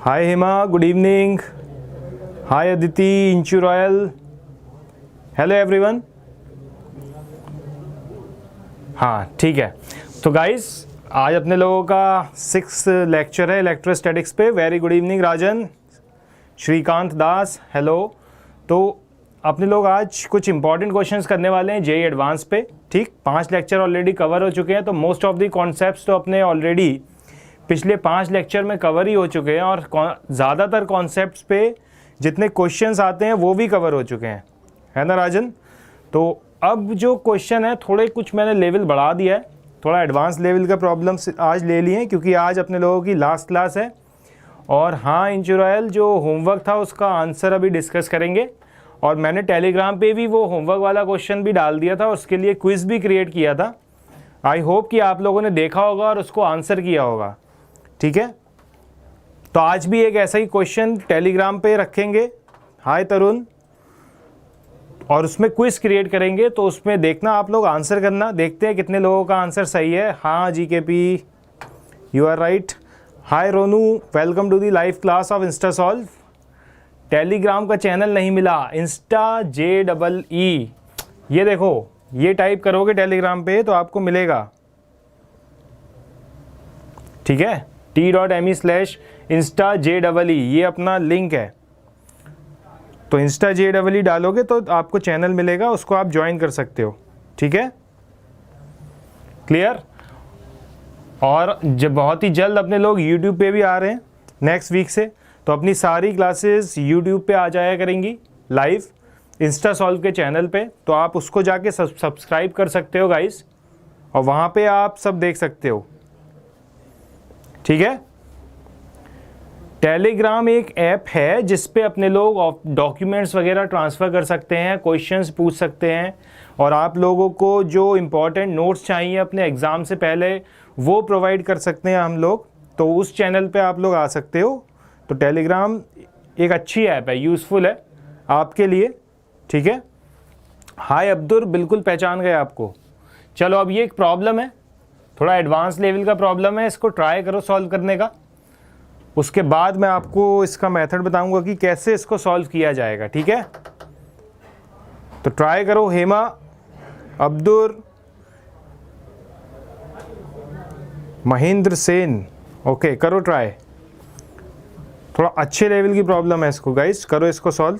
हाय Hema, good evening. हाय Aditi, इंचू royal. Hello everyone. हाँ ठीक है. तो गाइस आज अपने लोगों का 6 लेक्चर है इलेक्ट्रोस्टैटिक्स पे. वेरी गुड इवनिंग राजन, श्रीकांत दास, हेलो. तो अपने लोग आज कुछ इंपॉर्टेंट क्वेश्चंस करने वाले हैं जेईई एडवांस पे. ठीक, 5 लेक्चर ऑलरेडी कवर हो चुके हैं, तो मोस्ट ऑफ द कॉन्सेप्ट्स तो अपने ऑलरेडी पिछले 5 लेक्चर में कवर ही हो चुके हैं, और ज़्यादातर कॉन्सेप्ट्स पे जितने क्वेश्चंस आते हैं वो भी कवर हो चुके हैं, है ना राजन. तो अब जो क्वेश्चन है थोड़े कुछ मैंने लेवल बढ़ा दिया है, थोड़ा एडवांस लेवल का प्रॉब्लम्स आज ले लिए हैं, क्योंकि आज अपने लोगों की लास्ट क्लास है. और हाँ इंचुरायल, जो होमवर्क था उसका आंसर अभी डिस्कस करेंगे, और मैंने टेलीग्राम पे भी वो होमवर्क वाला क्वेश्चन भी डाल दिया था, और उसके लिए क्विज़ भी क्रिएट किया था. आई होप कि आप लोगों ने देखा होगा और उसको आंसर किया होगा. ठीक है, तो आज भी एक ऐसा ही क्वेश्चन टेलीग्राम पे रखेंगे. हाय तरुण. और उसमें क्विज क्रिएट करेंगे, तो उसमें देखना आप लोग, आंसर करना. देखते हैं कितने लोगों का आंसर सही है. हाँ GKP, you are right. Hi Ronu, welcome to the live class of Insta solve. Telegram का चैनल नहीं मिला, इंस्टा JEE. ये देखो, ये टाइप करोगे टेलीग्राम पे तो आपको मिलेगा. ठीक है, t.me/insta JEE, ये अपना लिंक है. तो इंस्टा JEE डालोगे तो आपको चैनल मिलेगा, उसको आप ज्वाइन कर सकते हो. ठीक है, क्लियर. और जब बहुत ही जल्द अपने लोग यूट्यूब पे भी आ रहे हैं नेक्स्ट वीक से, तो अपनी सारी क्लासेस यूट्यूब पे आ जाया करेंगी लाइव इंस्टा सॉल्व के चैनल पे. तो आप उसको जाके सब्सक्राइब कर सकते हो गाइस, और वहाँ पे आप सब देख सकते हो. ठीक है, टेलीग्राम एक ऐप है जिस पे अपने लोग डॉक्यूमेंट्स वगैरह ट्रांसफ़र कर सकते हैं, क्वेश्चंस पूछ सकते हैं, और आप लोगों को जो इम्पोर्टेंट नोट्स चाहिए अपने एग्ज़ाम से पहले वो प्रोवाइड कर सकते हैं हम लोग. तो उस चैनल पे आप लोग आ सकते हो. तो टेलीग्राम एक अच्छी ऐप है, यूज़फुल है आपके लिए. ठीक है. हाय अब्दुल, बिल्कुल पहचान गए आपको. चलो, अब ये एक प्रॉब्लम है, थोड़ा एडवांस लेवल का प्रॉब्लम है, इसको ट्राई करो सॉल्व करने का. उसके बाद मैं आपको इसका मेथड बताऊंगा कि कैसे इसको सॉल्व किया जाएगा. ठीक है, तो ट्राई करो. हेमा, अब्दुल, महेंद्र सेन, ओके करो ट्राई. थोड़ा अच्छे लेवल की प्रॉब्लम है इसको गाइस, करो इसको सॉल्व.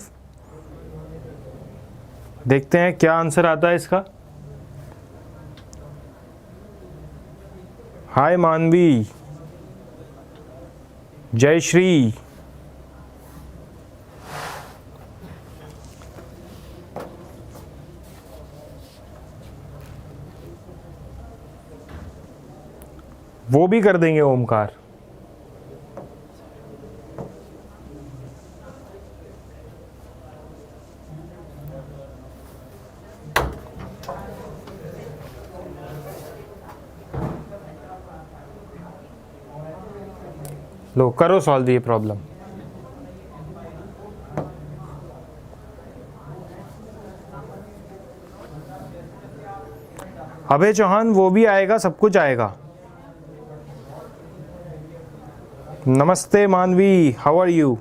देखते हैं क्या आंसर आता है इसका. हाय मानवी, जय श्री. वो भी कर देंगे ओमकार. लो करो सॉल्व ये प्रॉब्लम. अबे चौहान, वो भी आएगा, सब कुछ आएगा. नमस्ते Manvi, how are you.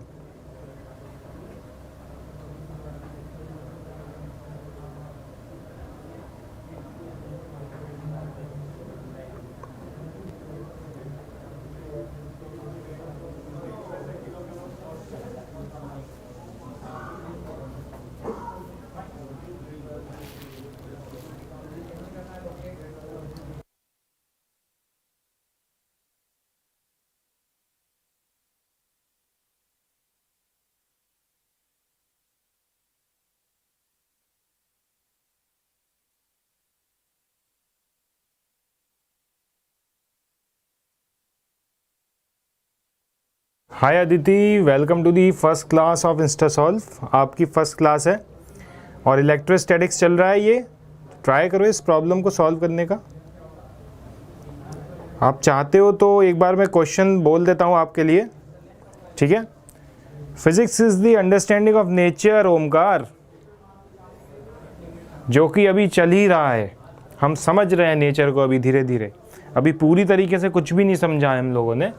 Hi Aditi, welcome to the first class of Insta solve. आपकी फर्स्ट क्लास है और इलेक्ट्रोस्टैटिक्स चल रहा है. ये ट्राई करो इस प्रॉब्लम को सॉल्व करने का. आप चाहते हो तो एक बार मैं क्वेश्चन बोल देता हूँ आपके लिए. ठीक है, physics is the understanding of nature, Omkar, जो कि अभी चल ही रहा है. हम समझ रहे हैं नेचर को अभी धीरे धीरे, अभी पूरी तरीके से कुछ भी नहीं समझा है हम लोगों ने.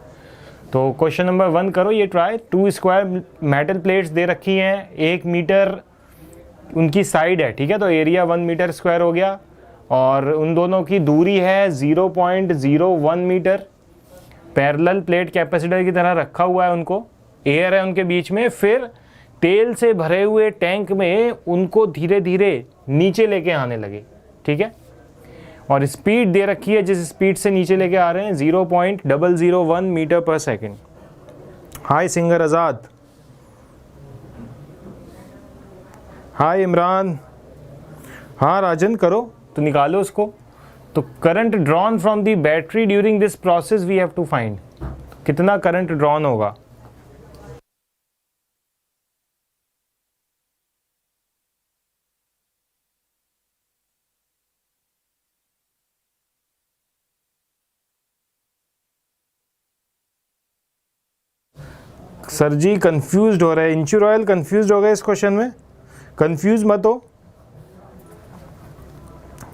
तो क्वेश्चन नंबर 1 करो ये ट्राई। 2 स्क्वायर मेटल प्लेट्स दे रखी हैं, 1 मीटर उनकी साइड है, ठीक है, तो एरिया 1 मीटर स्क्वायर हो गया और उन दोनों की दूरी है 0.01 मीटर। पैरेलल प्लेट कैपेसिटर की तरह रखा हुआ है उनको, एयर है उनके बीच में। फिर तेल से भरे हुए टैंक में उनको धीरे धीरे नीचे लेके आने लगे, ठीक है, और स्पीड दे रखी है, जिस स्पीड से नीचे लेके आ रहे हैं 0.001 मीटर पर second. Hi singer Azad, hi Imran. हाँ राजन करो तो निकालो उसको। तो current drawn from the battery during this process we have to find. कितना करंट ड्रॉन होगा? सर जी कंफ्यूज्ड हो रहा है, इंचू रॉयल कंफ्यूज्ड हो गए इस क्वेश्चन में। कंफ्यूज मत हो,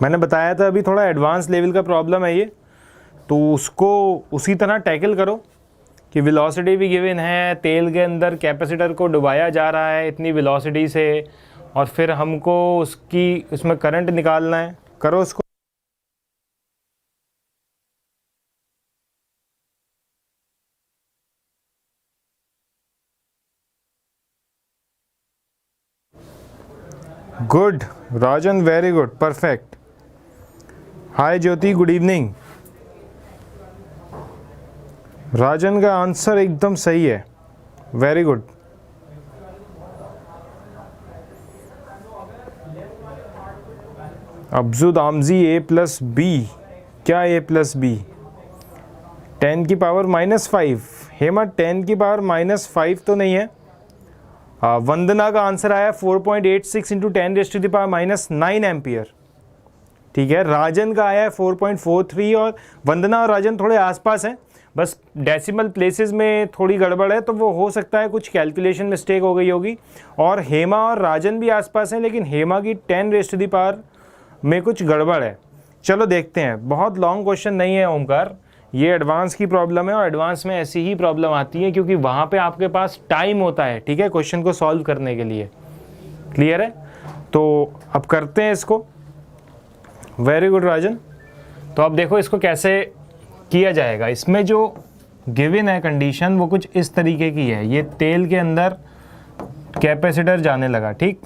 मैंने बताया था अभी थोड़ा एडवांस लेवल का प्रॉब्लम है ये, तो उसको उसी तरह टैकल करो कि वेलोसिटी भी गिवन है, तेल के अंदर कैपेसिटर को डुबाया जा रहा है इतनी वेलोसिटी से, और फिर हमको उसमें करंट निकालना है। करो उसको। गुड राजन, वेरी गुड, परफेक्ट। हाय ज्योति, गुड इवनिंग। राजन का आंसर एकदम सही है, वेरी गुड। अब्जुद आमजी ए प्लस बी, क्या ए प्लस बी? 10 की पावर -5। हेमा 10 की पावर -5 तो नहीं है। वंदना का आंसर आया 4.86 इंटू 10⁻⁻9 एम्पियर, ठीक है। राजन का आया है 4.43, और वंदना और राजन थोड़े आसपास हैं, बस डेसिमल प्लेसेस में थोड़ी गड़बड़ है, तो वो हो सकता है कुछ कैलकुलेशन मिस्टेक हो गई होगी। और हेमा और राजन भी आसपास हैं, लेकिन हेमा की 10⁻⁻ में कुछ गड़बड़ है। चलो देखते हैं, बहुत लॉन्ग क्वेश्चन नहीं है ओमकार, ये एडवांस की प्रॉब्लम है, और एडवांस में ऐसी ही प्रॉब्लम आती है क्योंकि वहाँ पे आपके पास टाइम होता है, ठीक है, क्वेश्चन को सॉल्व करने के लिए। क्लियर है? तो अब करते हैं इसको। वेरी गुड राजन। तो अब देखो इसको कैसे किया जाएगा। इसमें जो गिवन है कंडीशन वो कुछ इस तरीके की है। ये तेल के अंदर कैपेसिटर जाने लगा, ठीक,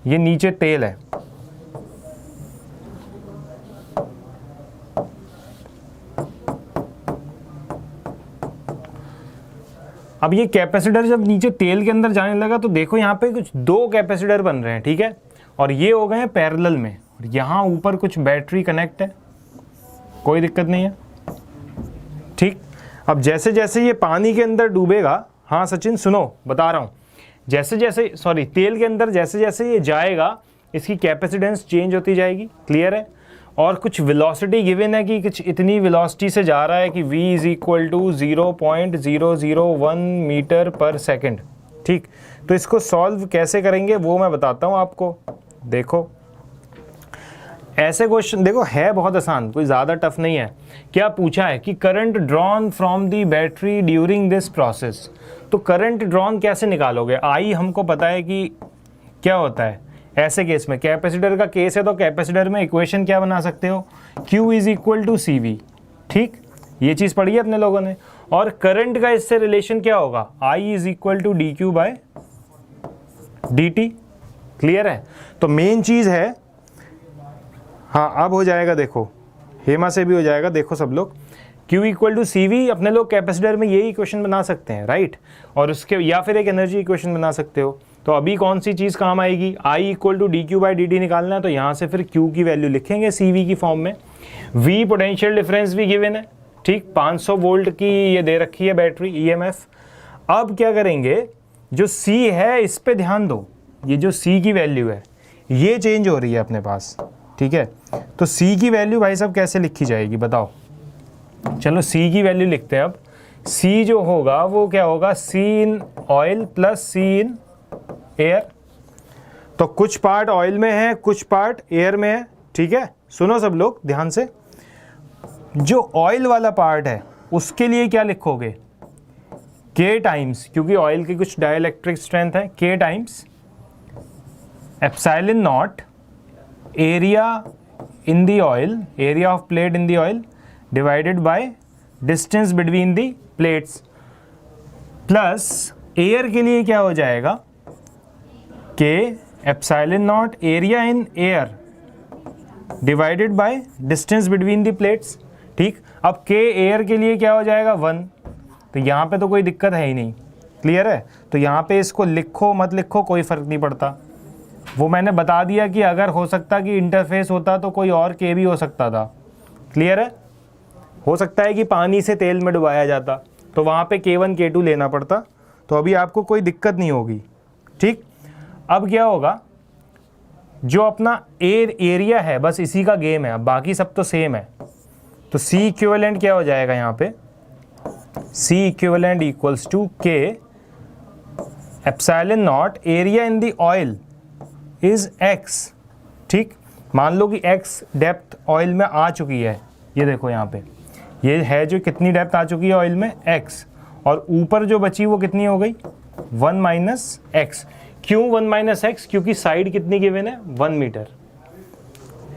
ये नीचे तेल है, अब ये कैपेसिटर जब नीचे तेल के अंदर जाने लगा तो देखो यहाँ पे कुछ 2 कैपेसिटर बन रहे हैं, ठीक है, और ये हो गए हैं पैरेलल में, और यहाँ ऊपर कुछ बैटरी कनेक्ट है, कोई दिक्कत नहीं है, ठीक। अब जैसे जैसे ये पानी के अंदर डूबेगा, हाँ सचिन सुनो बता रहा हूँ, जैसे जैसे तेल के अंदर जैसे जैसे ये जाएगा इसकी कैपेसिटेंस चेंज होती जाएगी। क्लियर है? और कुछ वेलोसिटी गिवन है कि कुछ इतनी वेलोसिटी से जा रहा है कि v = 0.001 मीटर पर सेकेंड, ठीक। तो इसको सॉल्व कैसे करेंगे वो मैं बताता हूँ आपको। देखो ऐसे क्वेश्चन देखो है बहुत आसान, कोई ज़्यादा टफ नहीं है। क्या पूछा है कि current drawn from the battery during this process, तो करंट ड्रॉन कैसे निकालोगे? आई हमको पता है कि क्या होता है ऐसे केस में, कैपेसिटर का केस है तो कैपेसिटर में इक्वेशन क्या बना सकते हो, Q = CV, ठीक, ये चीज़ पढ़ी है अपने लोगों ने। और करंट का इससे रिलेशन क्या होगा, I = dQ/dt। क्लियर है? तो मेन चीज़ है, हाँ अब हो जाएगा, देखो हेमा से भी हो जाएगा, देखो सब लोग Q = CV, अपने लोग कैपेसिटर में यही इक्वेशन बना सकते हैं, राइट, और उसके या फिर एक एनर्जी इक्वेशन बना सकते हो। तो अभी कौन सी चीज़ काम आएगी, I = dQ/dt निकालना है, तो यहाँ से फिर Q की वैल्यू लिखेंगे CV की फॉर्म में। V पोटेंशियल डिफरेंस भी गिवन है, ठीक, 500 वोल्ट की ये दे रखी है बैटरी EMF। अब क्या करेंगे, जो C है इस पे ध्यान दो, ये जो C की वैल्यू है ये चेंज हो रही है अपने पास, ठीक है। तो C की वैल्यू भाई साहब कैसे लिखी जाएगी बताओ? चलो C की वैल्यू लिखते हैं। अब C जो होगा वो क्या होगा, C in oil plus C in air. तो कुछ पार्ट ऑयल में है, कुछ पार्ट एयर में है, ठीक है। सुनो सब लोग ध्यान से, जो ऑयल वाला पार्ट है उसके लिए क्या लिखोगे, K टाइम्स, क्योंकि ऑयल की कुछ डाइलेक्ट्रिक स्ट्रेंथ है, K times epsilon naught area in the oil, area of plate in the oil divided by distance between the plates, plus air के लिए क्या हो जाएगा, K epsilon naught area in air divided by distance between the plates. ठीक, अब K air के लिए क्या हो जाएगा 1, तो यहाँ पे तो कोई दिक्कत है ही नहीं, क्लियर है। तो यहाँ पे इसको लिखो मत लिखो कोई फ़र्क नहीं पड़ता, वो मैंने बता दिया कि अगर हो सकता कि इंटरफेस होता तो कोई और K भी हो सकता था, क्लियर है। हो सकता है कि पानी से तेल में डुबाया जाता तो वहाँ पे K1 K2 लेना पड़ता, तो अभी आपको कोई दिक्कत नहीं होगी। ठीक, अब क्या होगा, जो अपना एरिया है बस इसी का गेम है, अब बाकी सब तो सेम है। तो C इक्विवेलेंट क्या हो जाएगा यहाँ पे, C equivalent equals to K epsilon naught area in the oil is X। ठीक, मान लो कि X डेप्थ ऑयल में आ चुकी है, ये देखो यहाँ पे ये है जो कितनी डेप्थ आ चुकी है ऑयल में X, और ऊपर जो बची वो कितनी हो गई 1 माइनस एक्स। क्यों 1 माइनस एक्स, क्योंकि साइड कितनी गिवन है 1 मीटर,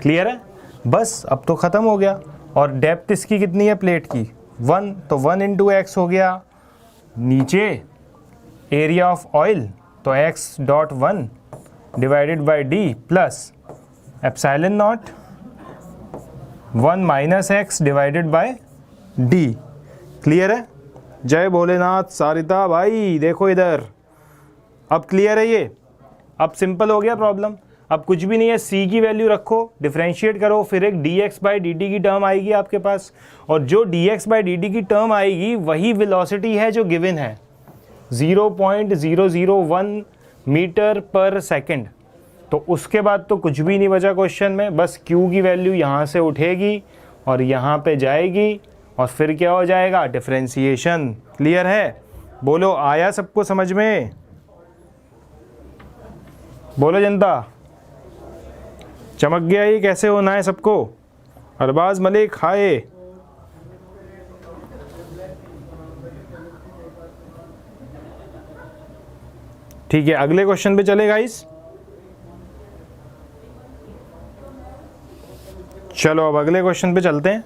क्लियर है। बस अब तो ख़त्म हो गया, और डेप्थ इसकी कितनी है प्लेट की 1, तो 1 इंटू एक्स हो गया, नीचे एरिया ऑफ ऑयल तो x dot 1 divided by D plus epsilon not 1 minus x divided by D, clear है। जय भोलेनाथ सारिता भाई, देखो इधर, अब क्लियर है ये, अब सिंपल हो गया प्रॉब्लम। अब कुछ भी नहीं है, C की वैल्यू रखो, डिफरेंशिएट करो, फिर एक dx बाई dt की टर्म आएगी आपके पास, और जो dx बाई dt की टर्म आएगी वही वेलोसिटी है जो गिवन है 0.001 मीटर पर सेकंड। तो उसके बाद तो कुछ भी नहीं बचा क्वेश्चन में, बस Q की वैल्यू यहाँ से उठेगी और यहाँ पे जाएगी, और फिर क्या हो जाएगा डिफरेंशिएशन, क्लियर है। बोलो आया सबको समझ में, बोलो जनता, चमक गया ये कैसे होना है सबको। अरबाज मलिक हाय, ठीक है अगले क्वेश्चन पे चले गाइस। चलो अब अगले क्वेश्चन पे चलते हैं।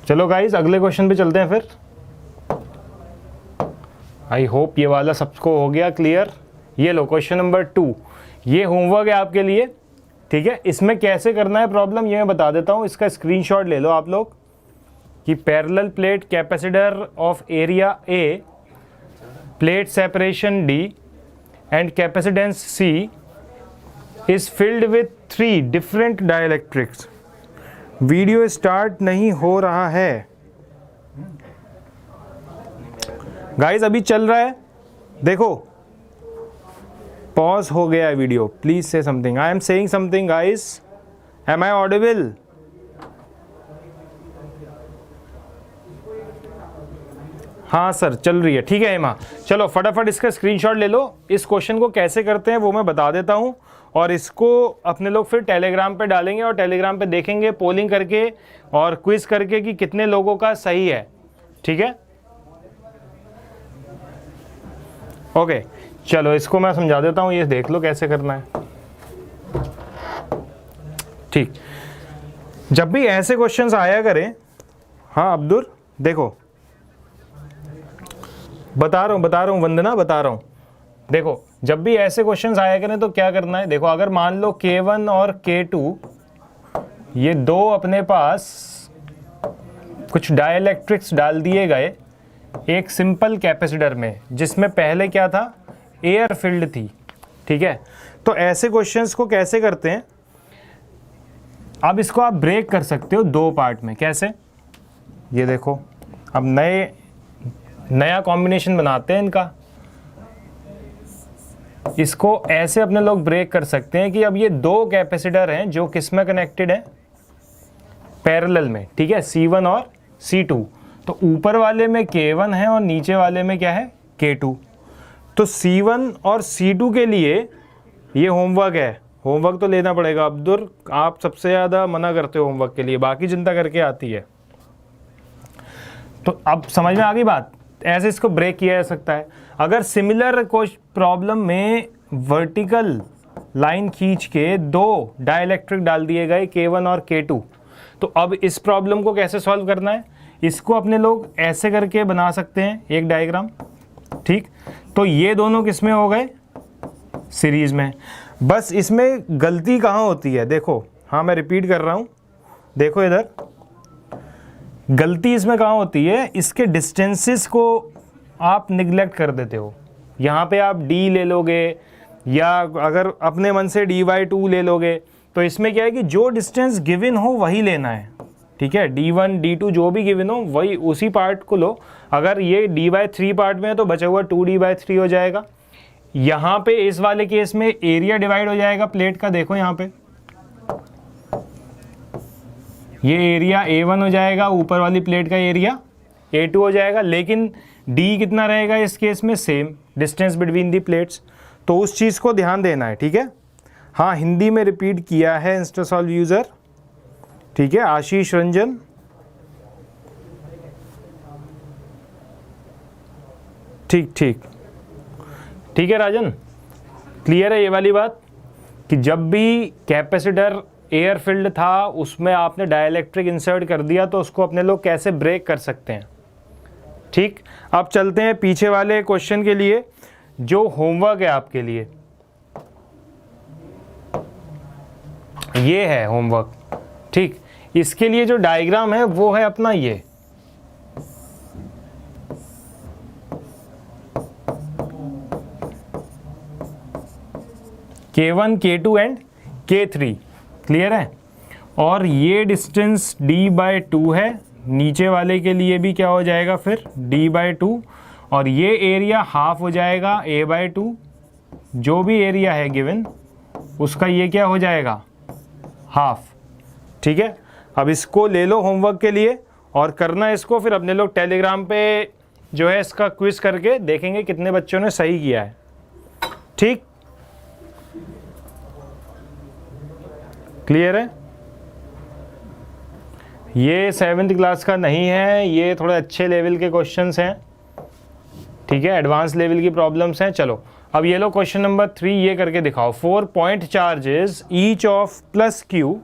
चलो गाइस अगले क्वेश्चन पे चलते हैं फिर। आई होप ये वाला सबको हो गया क्लियर। ये लो क्वेश्चन नंबर 2, ये होमवर्क है आपके लिए, ठीक है। इसमें कैसे करना है प्रॉब्लम ये मैं बता देता हूँ, इसका स्क्रीनशॉट ले लो आप लोग कि parallel plate capacitor of area A, plate separation D and capacitance C is filled with 3 different dielectrics. Video start नहीं हो रहा है गाइस, अभी चल रहा है, देखो पॉज हो गया है video, please say something, I am saying something guys, am I audible? हाँ सर चल रही है, ठीक है हेमा। चलो फटाफट इसका स्क्रीनशॉट ले लो। इस क्वेश्चन को कैसे करते हैं वो मैं बता देता हूँ, और इसको अपने लोग फिर टेलीग्राम पे डालेंगे और टेलीग्राम पे देखेंगे पोलिंग करके और क्विज करके कि कितने लोगों का सही है, ठीक है। ओके चलो इसको मैं समझा देता हूँ, ये देख लो कैसे करना है, ठीक। जब भी ऐसे क्वेश्चंस आया करें, हाँ अब्दुल देखो बता रहा हूँ वंदना, बता रहा हूँ। देखो जब भी ऐसे क्वेश्चंस आया करें तो क्या करना है, देखो अगर मान लो K1 और K2 ये दो अपने पास कुछ डाइलेक्ट्रिक्स डाल दिए गए एक सिंपल कैपेसिटर में, जिसमें पहले क्या था, एयर फील्ड थी, ठीक है। तो ऐसे क्वेश्चंस को कैसे करते हैं, अब इसको आप ब्रेक कर सकते हो दो पार्ट में। कैसे, ये देखो, अब नया कॉम्बिनेशन बनाते हैं इनका। इसको ऐसे अपने लोग ब्रेक कर सकते हैं कि अब ये दो कैपेसिटर हैं जो किस में कनेक्टेड है, पैरेलल में, ठीक है, C1 और C2। तो ऊपर वाले में K1 है और नीचे वाले में क्या है, K2। तो C1 और C2 के लिए ये होमवर्क है, होमवर्क तो लेना पड़ेगा। अब्दुल आप सबसे ज़्यादा मना करते हो होमवर्क के लिए, बाकी चिंता करके आती है। तो अब समझ में आ गई बात, ऐसे इसको ब्रेक किया जा सकता है। अगर सिमिलर कोई प्रॉब्लम में वर्टिकल लाइन खींच के दो डाइलेक्ट्रिक डाल दिए गए K1 और K2, तो अब इस प्रॉब्लम को कैसे सॉल्व करना है, इसको अपने लोग ऐसे करके बना सकते हैं एक डायग्राम, ठीक। तो ये दोनों किस में हो गए, सीरीज में। बस इसमें गलती कहाँ होती है, देखो, हाँ मैं रिपीट कर रहा हूँ, देखो इधर गलती इसमें कहाँ होती है, इसके डिस्टेंसेस को आप निगलेक्ट कर देते हो। यहाँ पे आप d ले लोगे या अगर अपने मन से dy2 ले लोगे, तो इसमें क्या है कि जो डिस्टेंस गिवन हो वही लेना है, ठीक है। d1 d2 जो भी गिवन हो वही उसी पार्ट को लो। अगर ये d/3 पार्ट में है तो बचा हुआ 2d/3 हो जाएगा। यहाँ पे इस वाले केस में एरिया डिवाइड हो जाएगा प्लेट का, देखो यहाँ पे ये एरिया A1 हो जाएगा, ऊपर वाली प्लेट का एरिया A2 हो जाएगा, लेकिन D कितना रहेगा इस केस में, same distance between the plates. तो उस चीज़ को ध्यान देना है, ठीक है। हाँ हिंदी में रिपीट किया है इंस्टासॉल्व यूज़र, ठीक है, आशीष रंजन, ठीक ठीक ठीक है राजन, क्लियर है ये वाली बात कि जब भी कैपेसिटर एयर फील्ड था उसमें आपने डाइलेक्ट्रिक इंसर्ट कर दिया तो उसको अपने लोग कैसे ब्रेक कर सकते हैं, ठीक। अब चलते हैं पीछे वाले क्वेश्चन के लिए जो होमवर्क है आपके लिए, ये है होमवर्क, ठीक। इसके लिए जो डायग्राम है वो है अपना ये, K1 K2 and K3, clear है। और ये डिस्टेंस d/2 है, नीचे वाले के लिए भी क्या हो जाएगा फिर d/2, और ये एरिया हाफ हो जाएगा a/2, जो भी एरिया है गिवन उसका ये क्या हो जाएगा, हाफ, ठीक है। अब इसको ले लो होमवर्क के लिए और करना इसको, फिर अपने लोग टेलीग्राम पे जो है इसका क्विज करके देखेंगे कितने बच्चों ने सही किया है, ठीक, क्लियर है। ये 7th क्लास का नहीं है, ये थोड़े अच्छे लेवल के क्वेश्चंस हैं, ठीक है, एडवांस लेवल की प्रॉब्लम्स हैं। चलो अब ये लो क्वेश्चन नंबर 3, ये करके दिखाओ। 4 point charges each of +q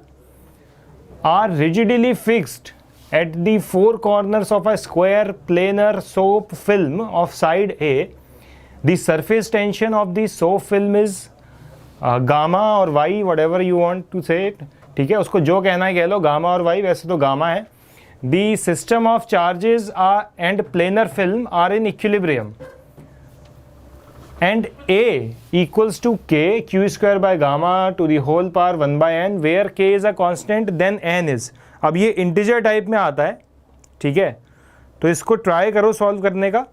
are rigidly fixed at the 4 corners of a square planar soap film of side A. The surface tension of the soap film is gamma और Y, whatever you want to say it, ठीक है, उसको जो कहना है कह लो, gamma और Y, वैसे तो गामा है। The system of charges and planar film are in equilibrium and A equals to K Q square by gamma to the whole power 1/n where K is a constant then N is। अब ये integer type में आता है, ठीक है, तो इसको try करो सॉल्व करने का।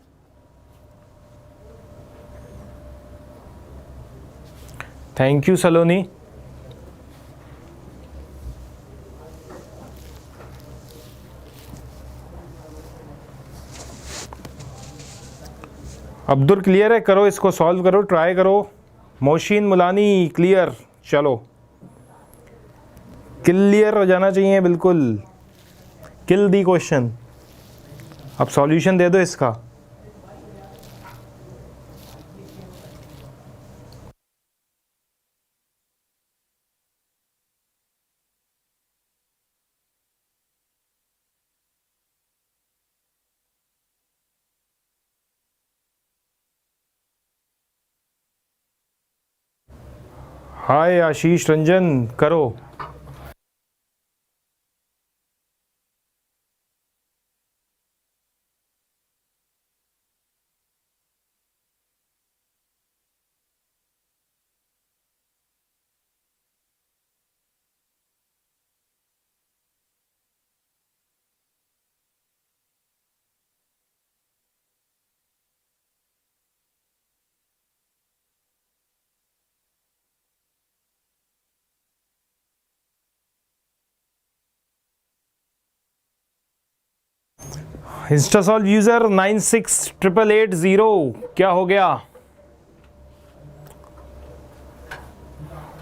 Thank you Saloni. Abdul clear है, करो इसको सॉल्व करो, ट्राई करो। मोशीन मुलानी क्लियर, चलो क्लियर हो जाना चाहिए बिल्कुल, किल दी क्वेश्चन। अब सॉल्यूशन दे दो इसका। हाय आशीष रंजन, करो। इंस्टासॉल्व यूजर 968880 क्या हो गया?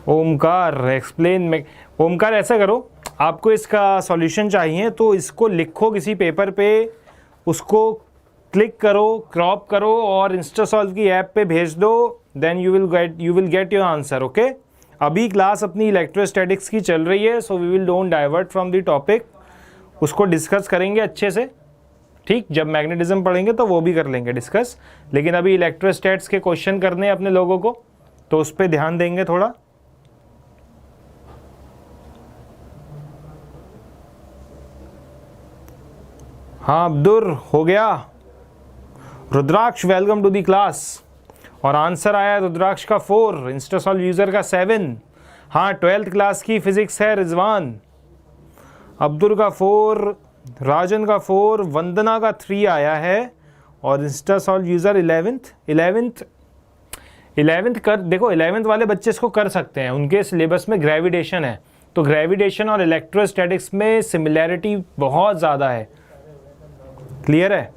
ओमकार एक्सप्लेन में। ओमकार ऐसा करो, आपको इसका सॉल्यूशन चाहिए तो इसको लिखो किसी पेपर पे, उसको क्लिक करो, क्रॉप करो और इंस्टासॉल्व की ऐप पे भेज दो, then you will get your answer. Okay, अभी क्लास अपनी इलेक्ट्रोस्टैटिक्स की चल रही है, so we will don't divert from the topic. उसको डिस्कस करेंगे अच्छे से, ठीक। जब मैग्नेटिज्म पढ़ेंगे तो वो भी कर लेंगे डिस्कस, लेकिन अभी इलेक्ट्रोस्टैट्स के क्वेश्चन करने हैं अपने लोगों को, तो उस पर ध्यान देंगे थोड़ा। हाँ अब्दुल, हो गया। रुद्राक्ष वेलकम टू दी क्लास। और आंसर आया रुद्राक्ष का 4, इंस्टासॉल्व यूजर का 7। हाँ 12th क्लास की फिजिक्स है रिजवान। अब्दुल का 4, राजन का 4, वंदना का 3 आया है, और इंस्टासॉल्व यूज़र 11th कर। देखो 11th वाले बच्चे इसको कर सकते हैं, उनके सिलेबस में ग्रेविटेशन है, तो ग्रेविटेशन और इलेक्ट्रोस्टैटिक्स में सिमिलैरिटी बहुत ज़्यादा है। क्लियर है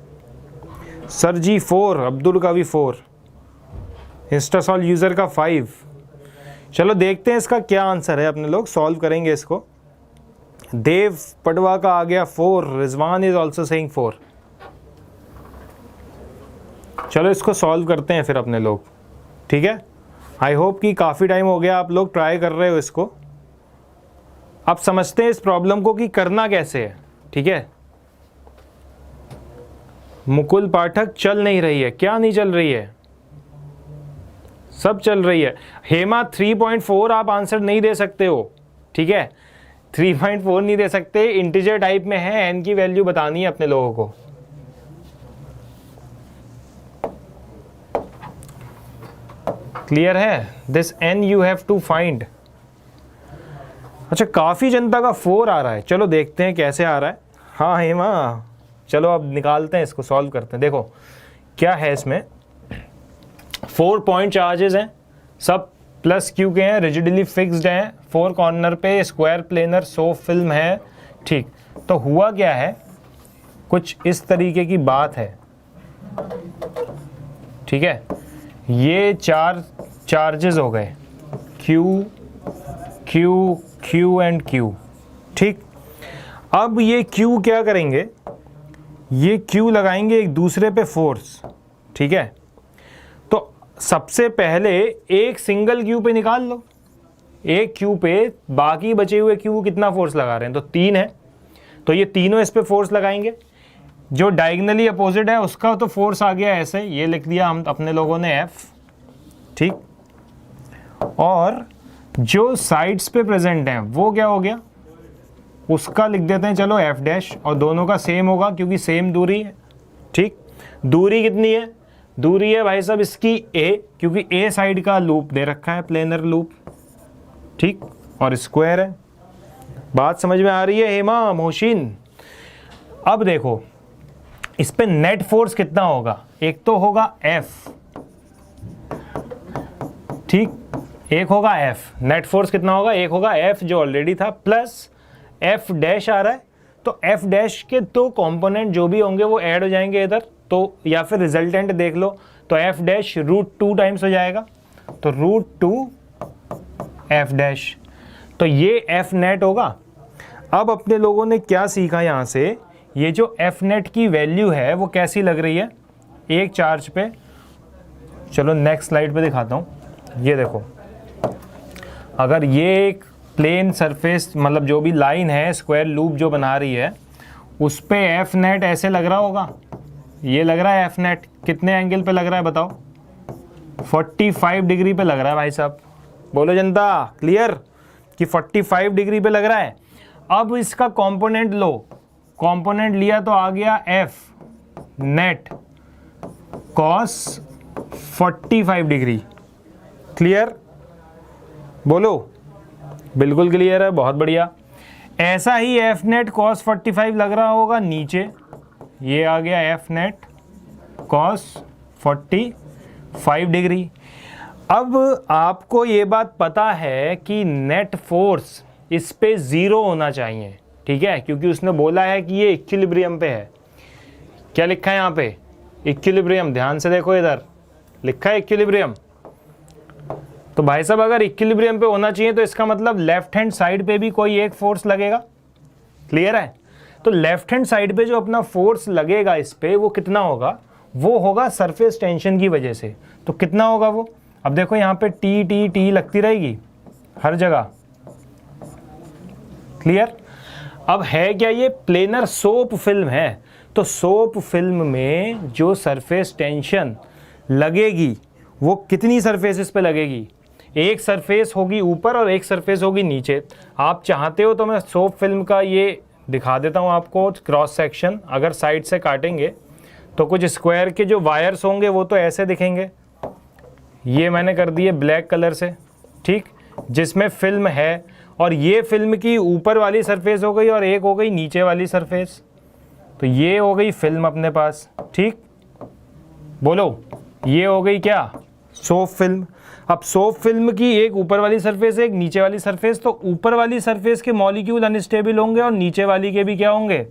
सर जी? 4, अब्दुल का भी 4, इंस्टासॉल्व यूज़र का 5। चलो देखते हैं इसका क्या आंसर है, अपने लोग सॉल्व करेंगे इसको। देव पटवा का आ गया 4, रिजवान इज ऑल्सो सेइंग 4। चलो इसको सॉल्व करते हैं फिर अपने लोग, ठीक है। आई होप कि काफ़ी टाइम हो गया आप लोग ट्राई कर रहे हो इसको। अब समझते हैं इस प्रॉब्लम को कि करना कैसे है, ठीक है। मुकुल पाठक चल नहीं रही है, क्या नहीं चल रही है? सब चल रही है। हेमा 3.4 आप आंसर नहीं दे सकते हो, ठीक है। 3.4 नहीं दे सकते, इंटीजर टाइप में है, एन की वैल्यू बतानी है अपने लोगों को। क्लियर है? This and you have to find. अच्छा काफ़ी जनता का 4 आ रहा है, चलो देखते हैं कैसे आ रहा है। हाँ हेमा, चलो अब निकालते हैं इसको, सॉल्व करते हैं। देखो क्या है इसमें, 4 पॉइंट चार्जेस हैं, सब प्लस क्यू के हैं, रिजिडली फिक्स्ड हैं, 4 कॉर्नर पे स्क्वायर प्लेनर सो फिल्म है, ठीक। तो हुआ क्या है, कुछ इस तरीके की बात है, ठीक है। ये 4 चार्जेस हो गए, Q Q Q and Q, ठीक। अब ये क्यू क्या करेंगे, ये क्यू लगाएंगे एक दूसरे पे फोर्स, ठीक है। तो सबसे पहले एक सिंगल क्यू पे निकाल लो, एक क्यू पे बाकी बचे हुए क्यू कितना फोर्स लगा रहे हैं, तो 3 है, तो ये तीनों इस पे फोर्स लगाएंगे। जो डायगनली अपोजिट है उसका तो फोर्स आ गया ऐसे, ये लिख दिया हम अपने लोगों ने F, ठीक। और जो साइड्स पे प्रेजेंट हैं वो क्या हो गया, उसका लिख देते हैं चलो F डैश, और दोनों का सेम होगा क्योंकि सेम दूरी है, ठीक। दूरी कितनी है, दूरी है भाई साहब इसकी A, क्योंकि A साइड का लूप दे रखा है, प्लेनर लूप, ठीक, और स्क्वायर है। बात समझ में आ रही है हेमा मोहसिन? अब देखो इस पे नेट फोर्स कितना होगा, एक तो होगा F, ठीक, एक होगा F, नेट फोर्स कितना होगा, एक होगा F जो ऑलरेडी था, प्लस F डैश आ रहा है, तो F डैश के 2 कंपोनेंट जो भी होंगे वो ऐड हो जाएंगे इधर, तो या फिर रिजल्टेंट देख लो, तो F डैश √2 टाइम्स हो जाएगा, तो √2 F डैश, तो ये F नेट होगा। अब अपने लोगों ने क्या सीखा यहाँ से, ये जो F नेट की वैल्यू है वो कैसी लग रही है एक चार्ज पे। चलो नेक्स्ट स्लाइड पे दिखाता हूँ। ये देखो, अगर ये एक प्लेन सरफेस, मतलब जो भी लाइन है स्क्वायर लूप जो बना रही है, उस पे F नेट ऐसे लग रहा होगा, ये लग रहा है F नेट, कितने एंगल पे लग रहा है बताओ, 45 डिग्री पे लग रहा है भाई साहब, बोलो जनता, क्लियर कि 45 डिग्री पे लग रहा है। अब इसका कंपोनेंट लो, कंपोनेंट लिया तो आ गया F net cos 45 degree. Clear, बोलो बिल्कुल क्लियर है, बहुत बढ़िया। ऐसा ही एफ नेट कॉस 45 लग रहा होगा नीचे, ये आ गया एफ नेट कॉस 45 डिग्री। अब आपको ये बात पता है कि नेट फोर्स इस पे 0 होना चाहिए, ठीक है, क्योंकि उसने बोला है कि ये इक्विलिब्रियम पे है। क्या लिखा है यहाँ पे? इक्विलिब्रियम। ध्यान से देखो, इधर लिखा है इक्विलिब्रियम। तो भाई साहब अगर इक्विलिब्रियम पे होना चाहिए तो इसका मतलब लेफ्ट हैंड साइड पे भी कोई एक फोर्स लगेगा। क्लियर है? तो लेफ्ट हैंड साइड पे जो अपना फोर्स लगेगा इस पे, वो कितना होगा? वो होगा सरफेस टेंशन की वजह से। तो कितना होगा वो? अब देखो यहाँ पे टी टी टी लगती रहेगी हर जगह। क्लियर? अब है क्या ये? प्लेनर सोप फिल्म है। तो सोप फिल्म में जो सरफेस टेंशन लगेगी वो कितनी सरफेसेस पे लगेगी? एक सरफेस होगी ऊपर और एक सरफेस होगी नीचे। आप चाहते हो तो मैं सोप फिल्म का ये दिखा देता हूँ आपको क्रॉस सेक्शन। अगर साइड से काटेंगे तो कुछ स्क्वायर के जो वायर्स होंगे वो तो ऐसे दिखेंगे। ये मैंने कर दिए ब्लैक कलर से, ठीक, जिसमें फिल्म है, और ये फिल्म की ऊपर वाली सरफेस हो गई और एक हो गई नीचे वाली सरफेस। तो ये हो गई फिल्म अपने पास, ठीक। बोलो, ये हो गई क्या? Soap film. अब सोप फिल्म की एक ऊपर वाली सरफेस है, एक नीचे वाली सरफेस। तो ऊपर वाली सरफेस के मॉलिक्यूल अनस्टेबल होंगे और नीचे वाली के भी क्या होंगे?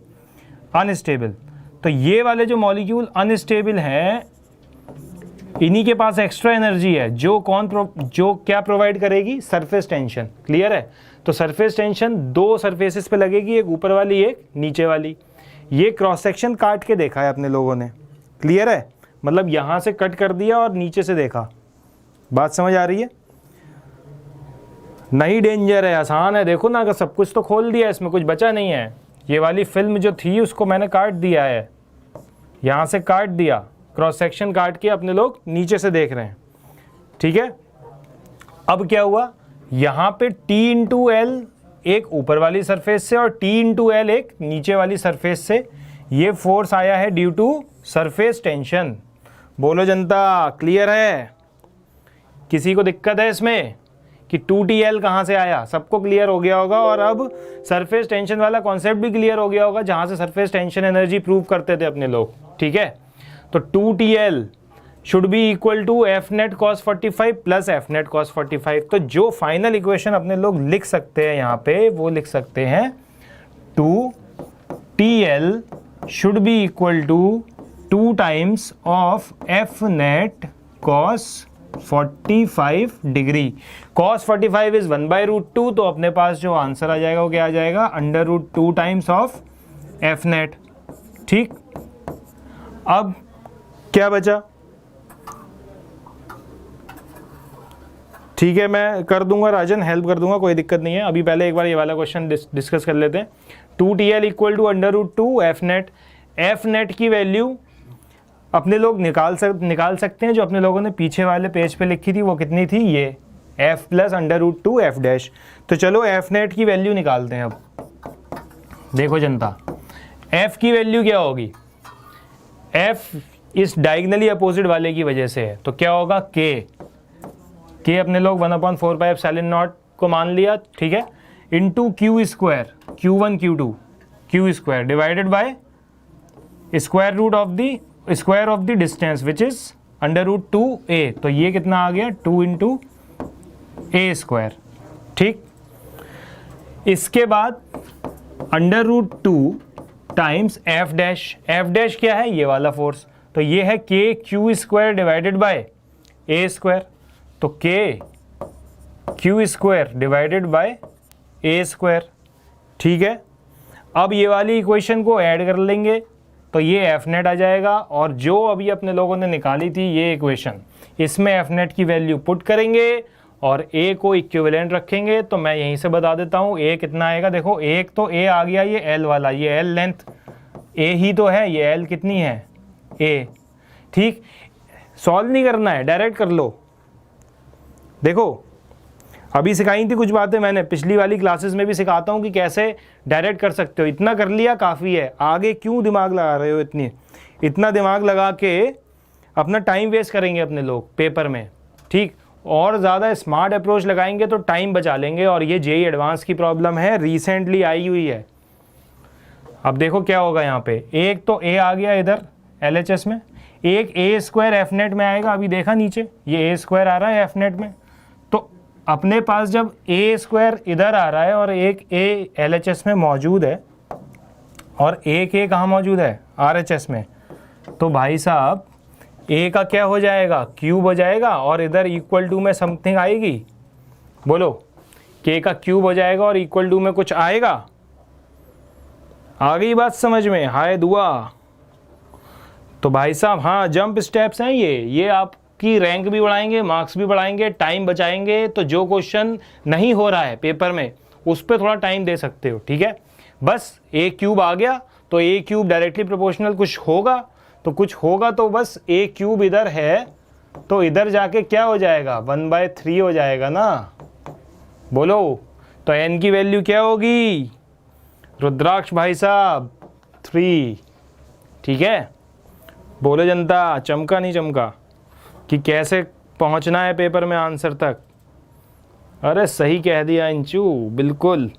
अनस्टेबल। तो ये वाले जो मॉलिक्यूल अनस्टेबल हैं, इन्हीं के पास एक्स्ट्रा एनर्जी है जो क्या प्रोवाइड करेगी? Surface tension. क्लियर है? तो सरफेस टेंशन दो सरफेसेस पे लगेगी, एक ऊपर वाली एक नीचे वाली। ये क्रॉस सेक्शन काट के देखा है अपने लोगों ने। क्लियर है? मतलब यहां से कट कर दिया और नीचे से देखा। बात समझ आ रही है? नहीं डेंजर है, आसान है। देखो ना, अगर सब कुछ तो खोल दिया, इसमें कुछ बचा नहीं है। ये वाली फिल्म जो थी उसको मैंने काट दिया है, यहां से काट दिया, क्रॉस सेक्शन काट के अपने लोग नीचे से देख रहे हैं। ठीक है? अब क्या हुआ? यहां पे T इंटू एल एक ऊपर वाली सरफेस से और T इंटू एल एक नीचे वाली सरफेस से, ये फोर्स आया है ड्यू टू सरफेस टेंशन। बोलो जनता, क्लियर है? किसी को दिक्कत है इसमें कि 2TL कहाँ से आया? सबको क्लियर हो गया होगा। और अब सरफेस टेंशन वाला कॉन्सेप्ट भी क्लियर हो गया होगा, जहाँ से सरफेस टेंशन एनर्जी प्रूव करते थे अपने लोग। ठीक है? तो 2TL should be equal to F net cos 45 plus F net cos 45। तो जो फाइनल इक्वेशन अपने लोग लिख सकते हैं यहाँ पे, वो लिख सकते हैं 2TL should be equal to 2 times of F net cos 45 degree. cos 45 is 1/√2। तो अपने पास जो आंसर आ जाएगा वो क्या आ जाएगा? √2 टाइम्स ऑफ एफ नेट। ठीक, अब क्या बचा? ठीक है, मैं कर दूंगा राजन, हेल्प कर दूंगा, कोई दिक्कत नहीं है। अभी पहले एक बार ये वाला क्वेश्चन डिस्कस कर लेते हैं। 2TL equal to √2 F net. F net की वैल्यू अपने लोग निकाल सकते हैं, जो अपने लोगों ने पीछे वाले पेज पे लिखी थी वो कितनी थी? ये f प्लस √2 एफ डैश। तो चलो एफ नेट की वैल्यू निकालते हैं। अब देखो जनता, f की वैल्यू क्या होगी? f इस डायगनली अपोजिट वाले की वजह से है, तो क्या होगा? k अपने लोग 1/4πε0 को मान लिया, ठीक है, into Q square, Q1 Q2 Q square divided by square root of the distance which is √2a। तो ये कितना आ गया? 2 इंटू ए स्क्वायर। ठीक, इसके बाद √2 times F dash. F dash क्या है? ये वाला फोर्स। तो ये है के क्यू स्क्वायर डिवाइडेड बाय ए स्क्वायर। तो के क्यू स्क्वायर डिवाइडेड बाय ए स्क्वायर। ठीक है, अब ये वाली इक्वेशन को ऐड कर लेंगे तो ये एफ नेट आ जाएगा। और जो अभी अपने लोगों ने निकाली थी ये इक्वेशन, इसमें एफ नेट की वैल्यू पुट करेंगे और ए को इक्विवेलेंट रखेंगे। तो मैं यहीं से बता देता हूँ ए कितना आएगा। देखो, एक तो ए आ गया, ये एल वाला, ये एल लेंथ ए ही तो है, ये एल कितनी है? ए। ठीक, सॉल्व नहीं करना है, डायरेक्ट कर लो। देखो, अभी सिखाई थी कुछ बातें मैंने, पिछली वाली क्लासेस में भी सिखाता हूँ कि कैसे डायरेक्ट कर सकते हो। इतना कर लिया काफ़ी है, आगे क्यों दिमाग लगा रहे हो इतना दिमाग लगा के अपना टाइम वेस्ट करेंगे अपने लोग पेपर में, ठीक। और ज़्यादा स्मार्ट अप्रोच लगाएंगे तो टाइम बचा लेंगे। और ये जेईई एडवांस की प्रॉब्लम है, रिसेंटली आई हुई है। अब देखो क्या होगा यहाँ पे, एक तो ए आ गया इधर LHS में, एक ए स्क्वायर एफ नेट में आएगा। अभी देखा नीचे ये ए स्क्वायर आ रहा है एफ नेट में, तो अपने पास जब ए स्क्वायर इधर आ रहा है और एक ए LHS में मौजूद है और एक ए कहाँ मौजूद है RHS में, तो भाई साहब ए का क्या हो जाएगा, क्यूब हो जाएगा। और इधर इक्वल टू में समथिंग आएगी, बोलो के का क्यूब हो जाएगा और इक्वल टू में कुछ आएगा। आ गई बात समझ में, हाय दुआ। तो भाई साहब हाँ, जंप स्टेप्स हैं ये आपकी रैंक भी बढ़ाएंगे, मार्क्स भी बढ़ाएंगे, टाइम बचाएंगे। तो जो क्वेश्चन नहीं हो रहा है पेपर में उस पर थोड़ा टाइम दे सकते हो, ठीक है। बस ए क्यूब आ गया तो ए क्यूब डायरेक्टली प्रोपोर्शनल कुछ होगा तो कुछ होगा, तो बस ए क्यूब इधर है तो इधर जाके क्या हो जाएगा 1/3 हो जाएगा ना, बोलो। तो एन की वैल्यू क्या होगी रुद्राक्ष भाई साहब 3, ठीक है। बोलो जनता, चमका नहीं चमका कि कैसे पहुंचना है पेपर में आंसर तक। अरे सही कह दिया इंचू, बिल्कुल।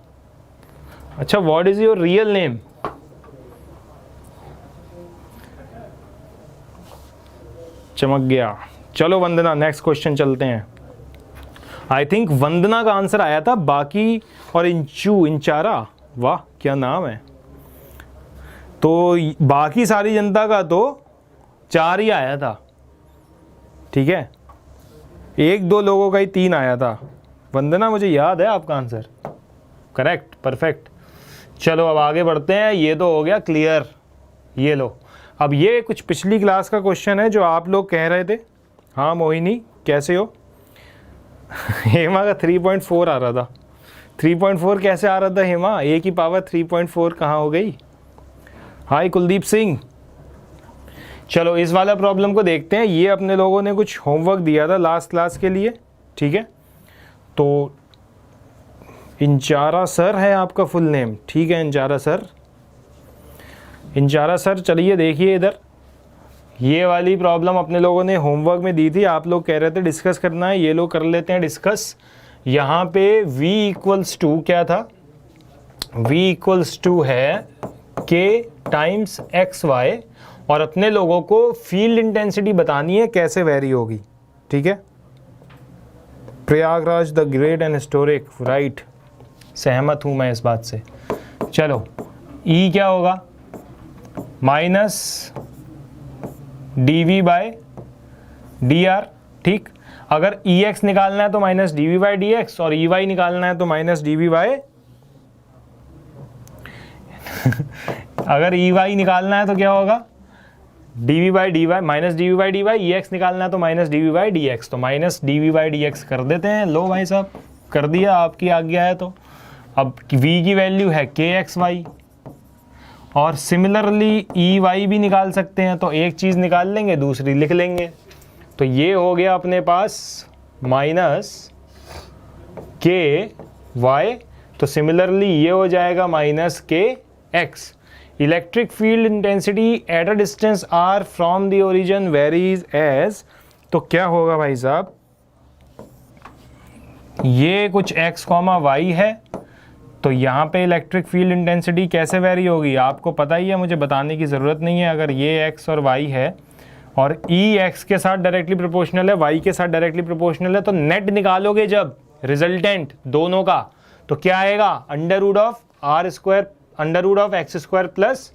अच्छा, what is your real name? चमक गया। चलो वंदना, नेक्स्ट क्वेश्चन चलते हैं। आई थिंक वंदना का आंसर आया था बाकी और इंचारा, वाह क्या नाम है। तो बाकी सारी जनता का तो 4 ही आया था, ठीक है। 1-2 लोगों का ही 3 आया था। वंदना मुझे याद है आपका आंसर, करेक्ट, परफेक्ट। चलो अब आगे बढ़ते हैं, ये तो हो गया क्लियर। ये लो, अब ये कुछ पिछली क्लास का क्वेश्चन है जो आप लोग कह रहे थे। हाँ मोहिनी कैसे हो? हेमा का 3.4 आ रहा था। 3.4 कैसे आ रहा था हेमा? ए की पावर 3.4 कहाँ हो गई? हाय कुलदीप सिंह। चलो इस वाला प्रॉब्लम को देखते हैं। ये अपने लोगों ने कुछ होमवर्क दिया था लास्ट क्लास के लिए, ठीक है। तो इंचारा सर है आपका फुल नेम, ठीक है इंचारा सर। इंचारा सर चलिए देखिए इधर, ये वाली प्रॉब्लम अपने लोगों ने होमवर्क में दी थी। आप लोग कह रहे थे डिस्कस करना है, ये लोग कर लेते हैं डिस्कस। यहाँ पे v = क्या था? v = है k टाइम्स XY और अपने लोगों को फील्ड इंटेंसिटी बतानी है कैसे वेरी होगी, ठीक है। Prayagraj the great and historic, right, सहमत हूँ मैं इस बात से। चलो E क्या होगा? -dv/dr, ठीक। अगर EX निकालना है तो -dv/dx और EY निकालना है तो -dv/, अगर EY निकालना है तो क्या होगा dv/dy, -dv/dy। EX निकालना है तो -dv/dx, तो -dv/dx कर देते हैं। लो भाई साहब कर दिया, आपकी आज्ञा है। तो अब v की वैल्यू है kxy और सिमिलरली EY भी निकाल सकते हैं, तो एक चीज़ निकाल लेंगे दूसरी लिख लेंगे। तो ये हो गया अपने पास -ky, तो सिमिलरली ये हो जाएगा -kx। Electric field intensity at a distance r from the origin varies as, तो क्या होगा भाई साहब, ये कुछ x, y है। तो यहाँ पे इलेक्ट्रिक फील्ड इंटेंसिटी कैसे वेरी होगी आपको पता ही है, मुझे बताने की ज़रूरत नहीं है। अगर ये x और y है और E x के साथ डायरेक्टली प्रोपोर्शनल है, y के साथ डायरेक्टली प्रोपोर्शनल है, तो नेट निकालोगे जब रिजल्टेंट दोनों का, तो क्या आएगा √(r²)x² प्लस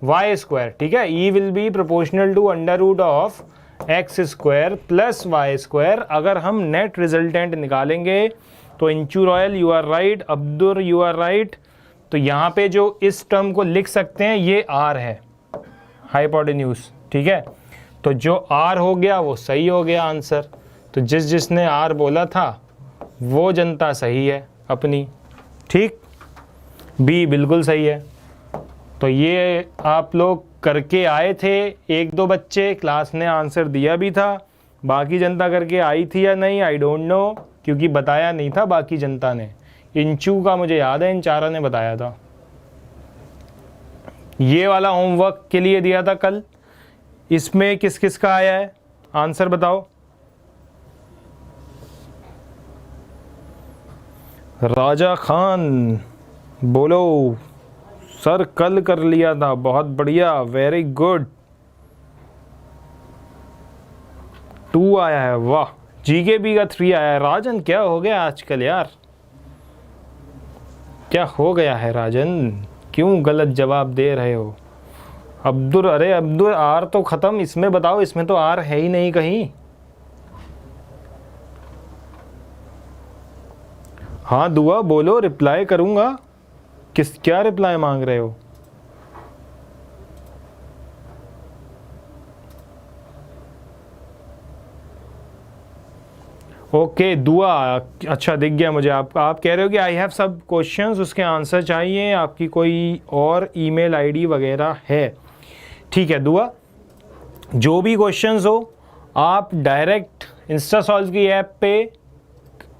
y², ठीक है। E will be proportional to √(x² plus y²। अगर हम नेट रिजल्टेंट निकालेंगे तो इंचू Royal you are right, Abdul you are right. तो यहाँ पे जो इस टर्म को लिख सकते हैं ये r है, हाइपोटेन्यूज, ठीक है। तो जो r हो गया वो सही हो गया आंसर। तो जिसने r बोला था वो जनता सही है अपनी, ठीक। b बिल्कुल सही है। तो ये आप लोग करके आए थे, 1-2 बच्चे, क्लास ने आंसर दिया भी था, बाकी जनता करके आई थी या नहीं आई डोंट नो, क्योंकि बताया नहीं था बाकी जनता ने। इंचू का मुझे याद है इंचारा ने बताया था। ये वाला होमवर्क के लिए दिया था कल, इसमें किस किस का आया है आंसर बताओ। राजा खान बोलो सर कल कर लिया था, बहुत बढ़िया, वेरी गुड। 2 आया है, वाह। जीकेबी का 3 आया है। राजन क्या हो गया आजकल यार, क्या हो गया है राजन, क्यों गलत जवाब दे रहे हो। अब्दुल, अरे अब्दुल आर तो ख़त्म, इसमें बताओ, इसमें तो आर है ही नहीं कहीं। हाँ दुआ बोलो, रिप्लाई करूँगा। क्या रिप्लाई मांग रहे हो। ओके दुआ, अच्छा दिख गया मुझे। आप कह रहे हो कि आई हैव सब क्वेश्चंस, उसके आंसर चाहिए, आपकी कोई और ईमेल आईडी वगैरह है। ठीक है दुआ, जो भी क्वेश्चंस हो आप डायरेक्ट इंस्टा सॉल्व की ऐप पे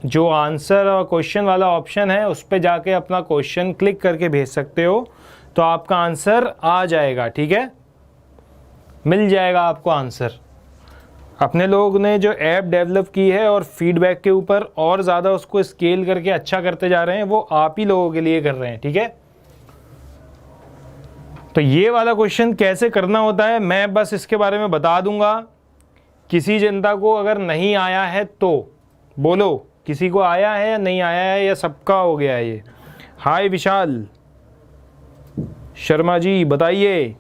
जो आंसर और क्वेश्चन वाला ऑप्शन है उस पे जाके अपना क्वेश्चन क्लिक करके भेज सकते हो, तो आपका आंसर आ जाएगा। ठीक है, मिल जाएगा आपको आंसर। अपने लोग ने जो ऐप डेवलप की है और फीडबैक के ऊपर और ज़्यादा उसको स्केल करके अच्छा करते जा रहे हैं, वो आप ही लोगों के लिए कर रहे हैं। ठीक है, तो ये वाला क्वेश्चन कैसे करना होता है मैं बस इसके बारे में बता दूंगा। किसी जनता को अगर नहीं आया है तो बोलो, किसी को आया है या नहीं आया है, या सबका हो गया है ये। हाय विशाल शर्मा जी बताइए।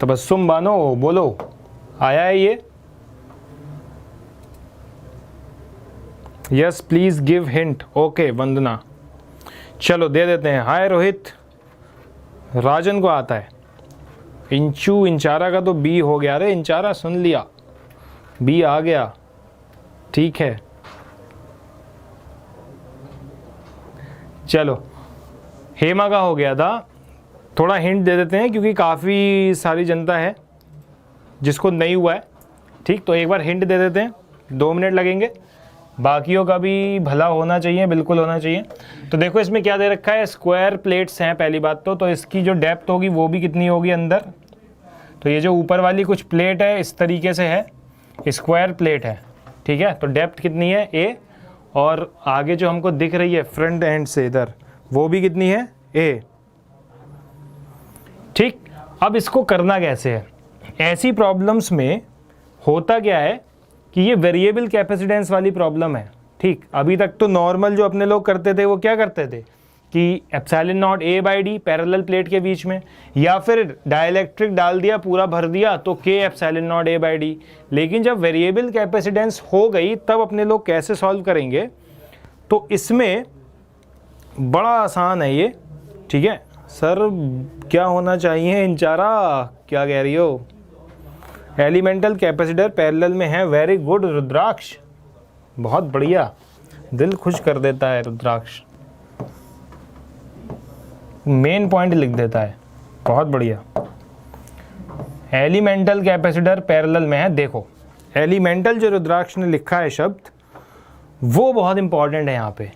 तबस्सुम बानो बोलो, आया है ये। Yes please give hint. Okay Vandana, चलो दे देते हैं। हाय रोहित, राजन को आता है। इंचू इंचारा का तो बी हो गया। रे इंचारा सुन लिया, बी आ गया। ठीक है चलो, हेमा का हो गया था। थोड़ा हिंट दे देते हैं क्योंकि काफ़ी सारी जनता है जिसको नहीं हुआ है। ठीक, तो एक बार हिंट दे देते हैं, 2 मिनट लगेंगे। बाकियों का भी भला होना चाहिए, बिल्कुल होना चाहिए। तो देखो इसमें क्या दे रखा है, स्क्वायर प्लेट्स हैं पहली बात तो इसकी जो डेप्थ होगी वो भी कितनी होगी अंदर। तो ये जो ऊपर वाली कुछ प्लेट है इस तरीके से है, स्क्वायर प्लेट है। ठीक है, तो डेप्थ कितनी है ए, और आगे जो हमको दिख रही है फ्रंट एंड से इधर, वो भी कितनी है ए। ठीक, अब इसको करना कैसे है। ऐसी प्रॉब्लम्स में होता क्या है कि ये वेरिएबल कैपेसिटेंस वाली प्रॉब्लम है। ठीक, अभी तक तो नॉर्मल जो अपने लोग करते थे वो क्या करते थे कि epsilon not a by D parallel plate के बीच में, या फिर डाइलेक्ट्रिक डाल दिया पूरा भर दिया तो के epsilon not a by D. लेकिन जब वेरिएबल कैपेसिटेंस हो गई तब अपने लोग कैसे सॉल्व करेंगे, तो इसमें बड़ा आसान है ये। ठीक है सर, क्या होना चाहिए इंचारा, क्या कह रही हो। एलिमेंटल कैपेसिटर पैरेलल में है, वेरी गुड रुद्राक्ष, बहुत बढ़िया, दिल खुश कर देता है रुद्राक्ष, मेन पॉइंट लिख देता है, बहुत बढ़िया। एलिमेंटल कैपेसिटर पैरेलल में है। देखो एलिमेंटल जो रुद्राक्ष ने लिखा है शब्द, वो बहुत इंपॉर्टेंट है यहाँ पे।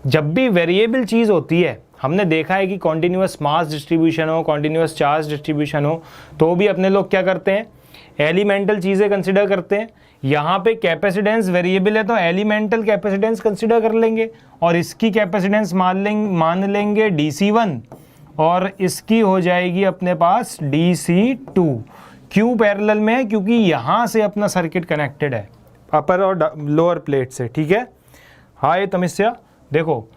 जब भी वेरिएबल चीज़ होती है, हमने देखा है कि कॉन्टिन्यूस मास डिस्ट्रीब्यूशन हो, कॉन्टिन्यूस चार्ज डिस्ट्रीब्यूशन हो, तो भी अपने लोग क्या करते हैं, एलिमेंटल चीज़ें कंसिडर करते हैं। यहाँ पे कैपेसिटेंस वेरिएबल है तो एलिमेंटल कैपेसिटेंस कंसिडर कर लेंगे, और इसकी कैपेसिटेंस मान लेंगे DC1, और इसकी हो जाएगी अपने पास DC2। क्यों पैरेलल में है, क्योंकि यहाँ से अपना सर्किट कनेक्टेड है अपर और लोअर प्लेट से। ठीक है, हाय तमिस्या, देखो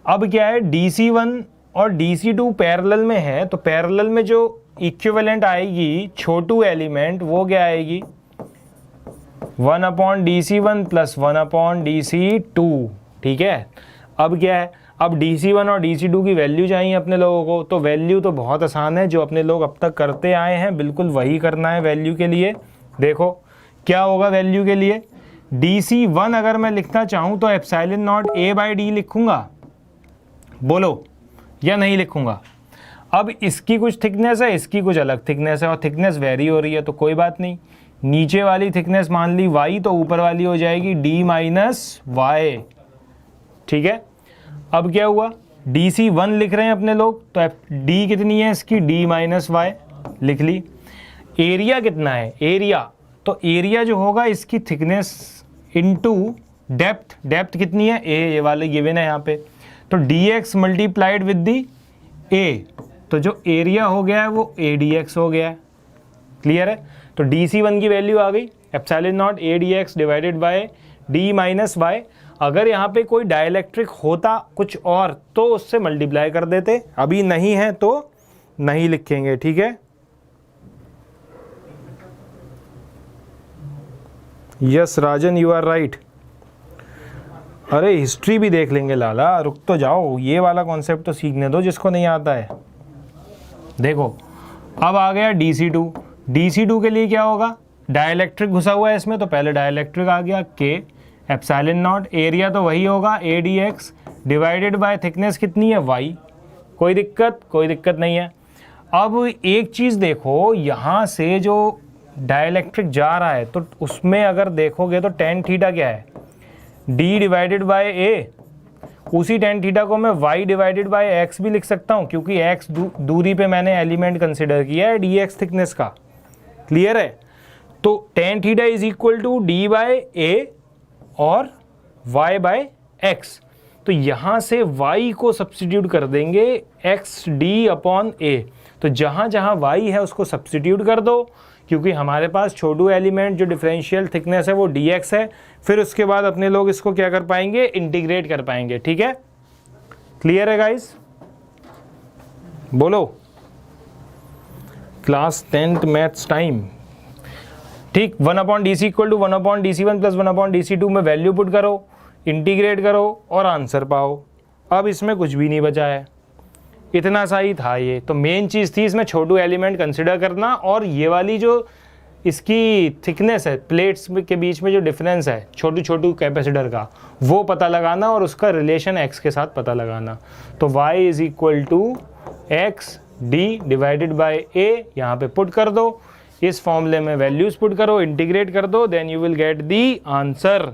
अब क्या है, DC1 और DC2 पैरेलल में है, तो पैरेलल में जो इक्विवेलेंट आएगी छोटू एलिमेंट वो क्या आएगी, 1/DC1 + 1/DC2। ठीक है, अब क्या है, अब DC1 और DC2 की वैल्यू चाहिए अपने लोगों को। तो वैल्यू तो बहुत आसान है, जो अपने लोग अब तक करते आए हैं बिल्कुल वही करना है वैल्यू के लिए। देखो क्या होगा वैल्यू के लिए, DC1 अगर मैं लिखना चाहूँ तो epsilon not a by D लिखूँगा, बोलो, या नहीं लिखूँगा। अब इसकी कुछ थिकनेस है, इसकी कुछ अलग थिकनेस है, और थिकनेस वेरी हो रही है, तो कोई बात नहीं, नीचे वाली थिकनेस मान ली y, तो ऊपर वाली हो जाएगी d माइनस वाई। ठीक है, अब क्या हुआ, DC1 लिख रहे हैं अपने लोग, तो d कितनी है इसकी, d माइनस वाई लिख ली। एरिया कितना है, एरिया, तो एरिया जो होगा इसकी थिकनेस इनटू डेप्थ, डेप्थ कितनी है a, ये वाले गिवन है यहाँ पे, तो dx multiplied with the a, तो जो एरिया हो गया है वो ADX हो गया है। क्लियर है, तो DC1 की वैल्यू आ गई epsilon naught ADX divided by d minus Y. अगर यहाँ पे कोई डाइलेक्ट्रिक होता कुछ और तो उससे मल्टीप्लाई कर देते, अभी नहीं है तो नहीं लिखेंगे। ठीक है, yes Rajan you are right. अरे हिस्ट्री भी देख लेंगे लाला, रुक तो जाओ, ये वाला कॉन्सेप्ट तो सीखने दो जिसको नहीं आता है। देखो अब आ गया DC2, DC2 के लिए क्या होगा, डाइलेक्ट्रिक घुसा हुआ है इसमें, तो पहले डाइलेक्ट्रिक आ गया K एप्सिलॉन नॉट, एरिया तो वही होगा ADX डिवाइडेड बाय थिकनेस कितनी है y। कोई दिक्कत, कोई दिक्कत नहीं है। अब एक चीज़ देखो, यहाँ से जो डाइलेक्ट्रिक जा रहा है तो उसमें अगर देखोगे तो tan थीटा क्या है, d डिवाइडेड बाय a, उसी tan थीटा को मैं y डिवाइडेड बाय x भी लिख सकता हूँ, क्योंकि x दूरी पे मैंने एलिमेंट कंसिडर किया है dx थिकनेस का। क्लियर है, तो tan theta is equal to d by a और y बाय x, तो यहाँ से y को सब्स्टिट्यूट कर देंगे x d अपॉन a, तो जहाँ जहाँ y है उसको सब्स्टिट्यूट कर दो, क्योंकि हमारे पास छोटू एलिमेंट जो डिफरेंशियल थिकनेस है वो dx है, फिर उसके बाद अपने लोग इसको क्या कर पाएंगे, इंटीग्रेट कर पाएंगे। ठीक है, क्लियर है गाइस, बोलो क्लास 10th मैथ्स टाइम। ठीक, 1/DC equal to 1/DC1 plus 1/DC2 में वैल्यू पुट करो, इंटीग्रेट करो और आंसर पाओ। अब इसमें कुछ भी नहीं बचा है, इतना सा ही था ये। तो मेन चीज़ थी इसमें छोटू एलिमेंट कंसिडर करना, और ये वाली जो इसकी थिकनेस है प्लेट्स के बीच में जो डिफरेंस है छोटू छोटू कैपेसिटर का, वो पता लगाना और उसका रिलेशन x के साथ पता लगाना। तो y is equal to X D divided by a, यहाँ पे पुट कर दो, इस फॉर्मूले में वैल्यूज पुट करो, इंटीग्रेट कर दो, then you will get the answer.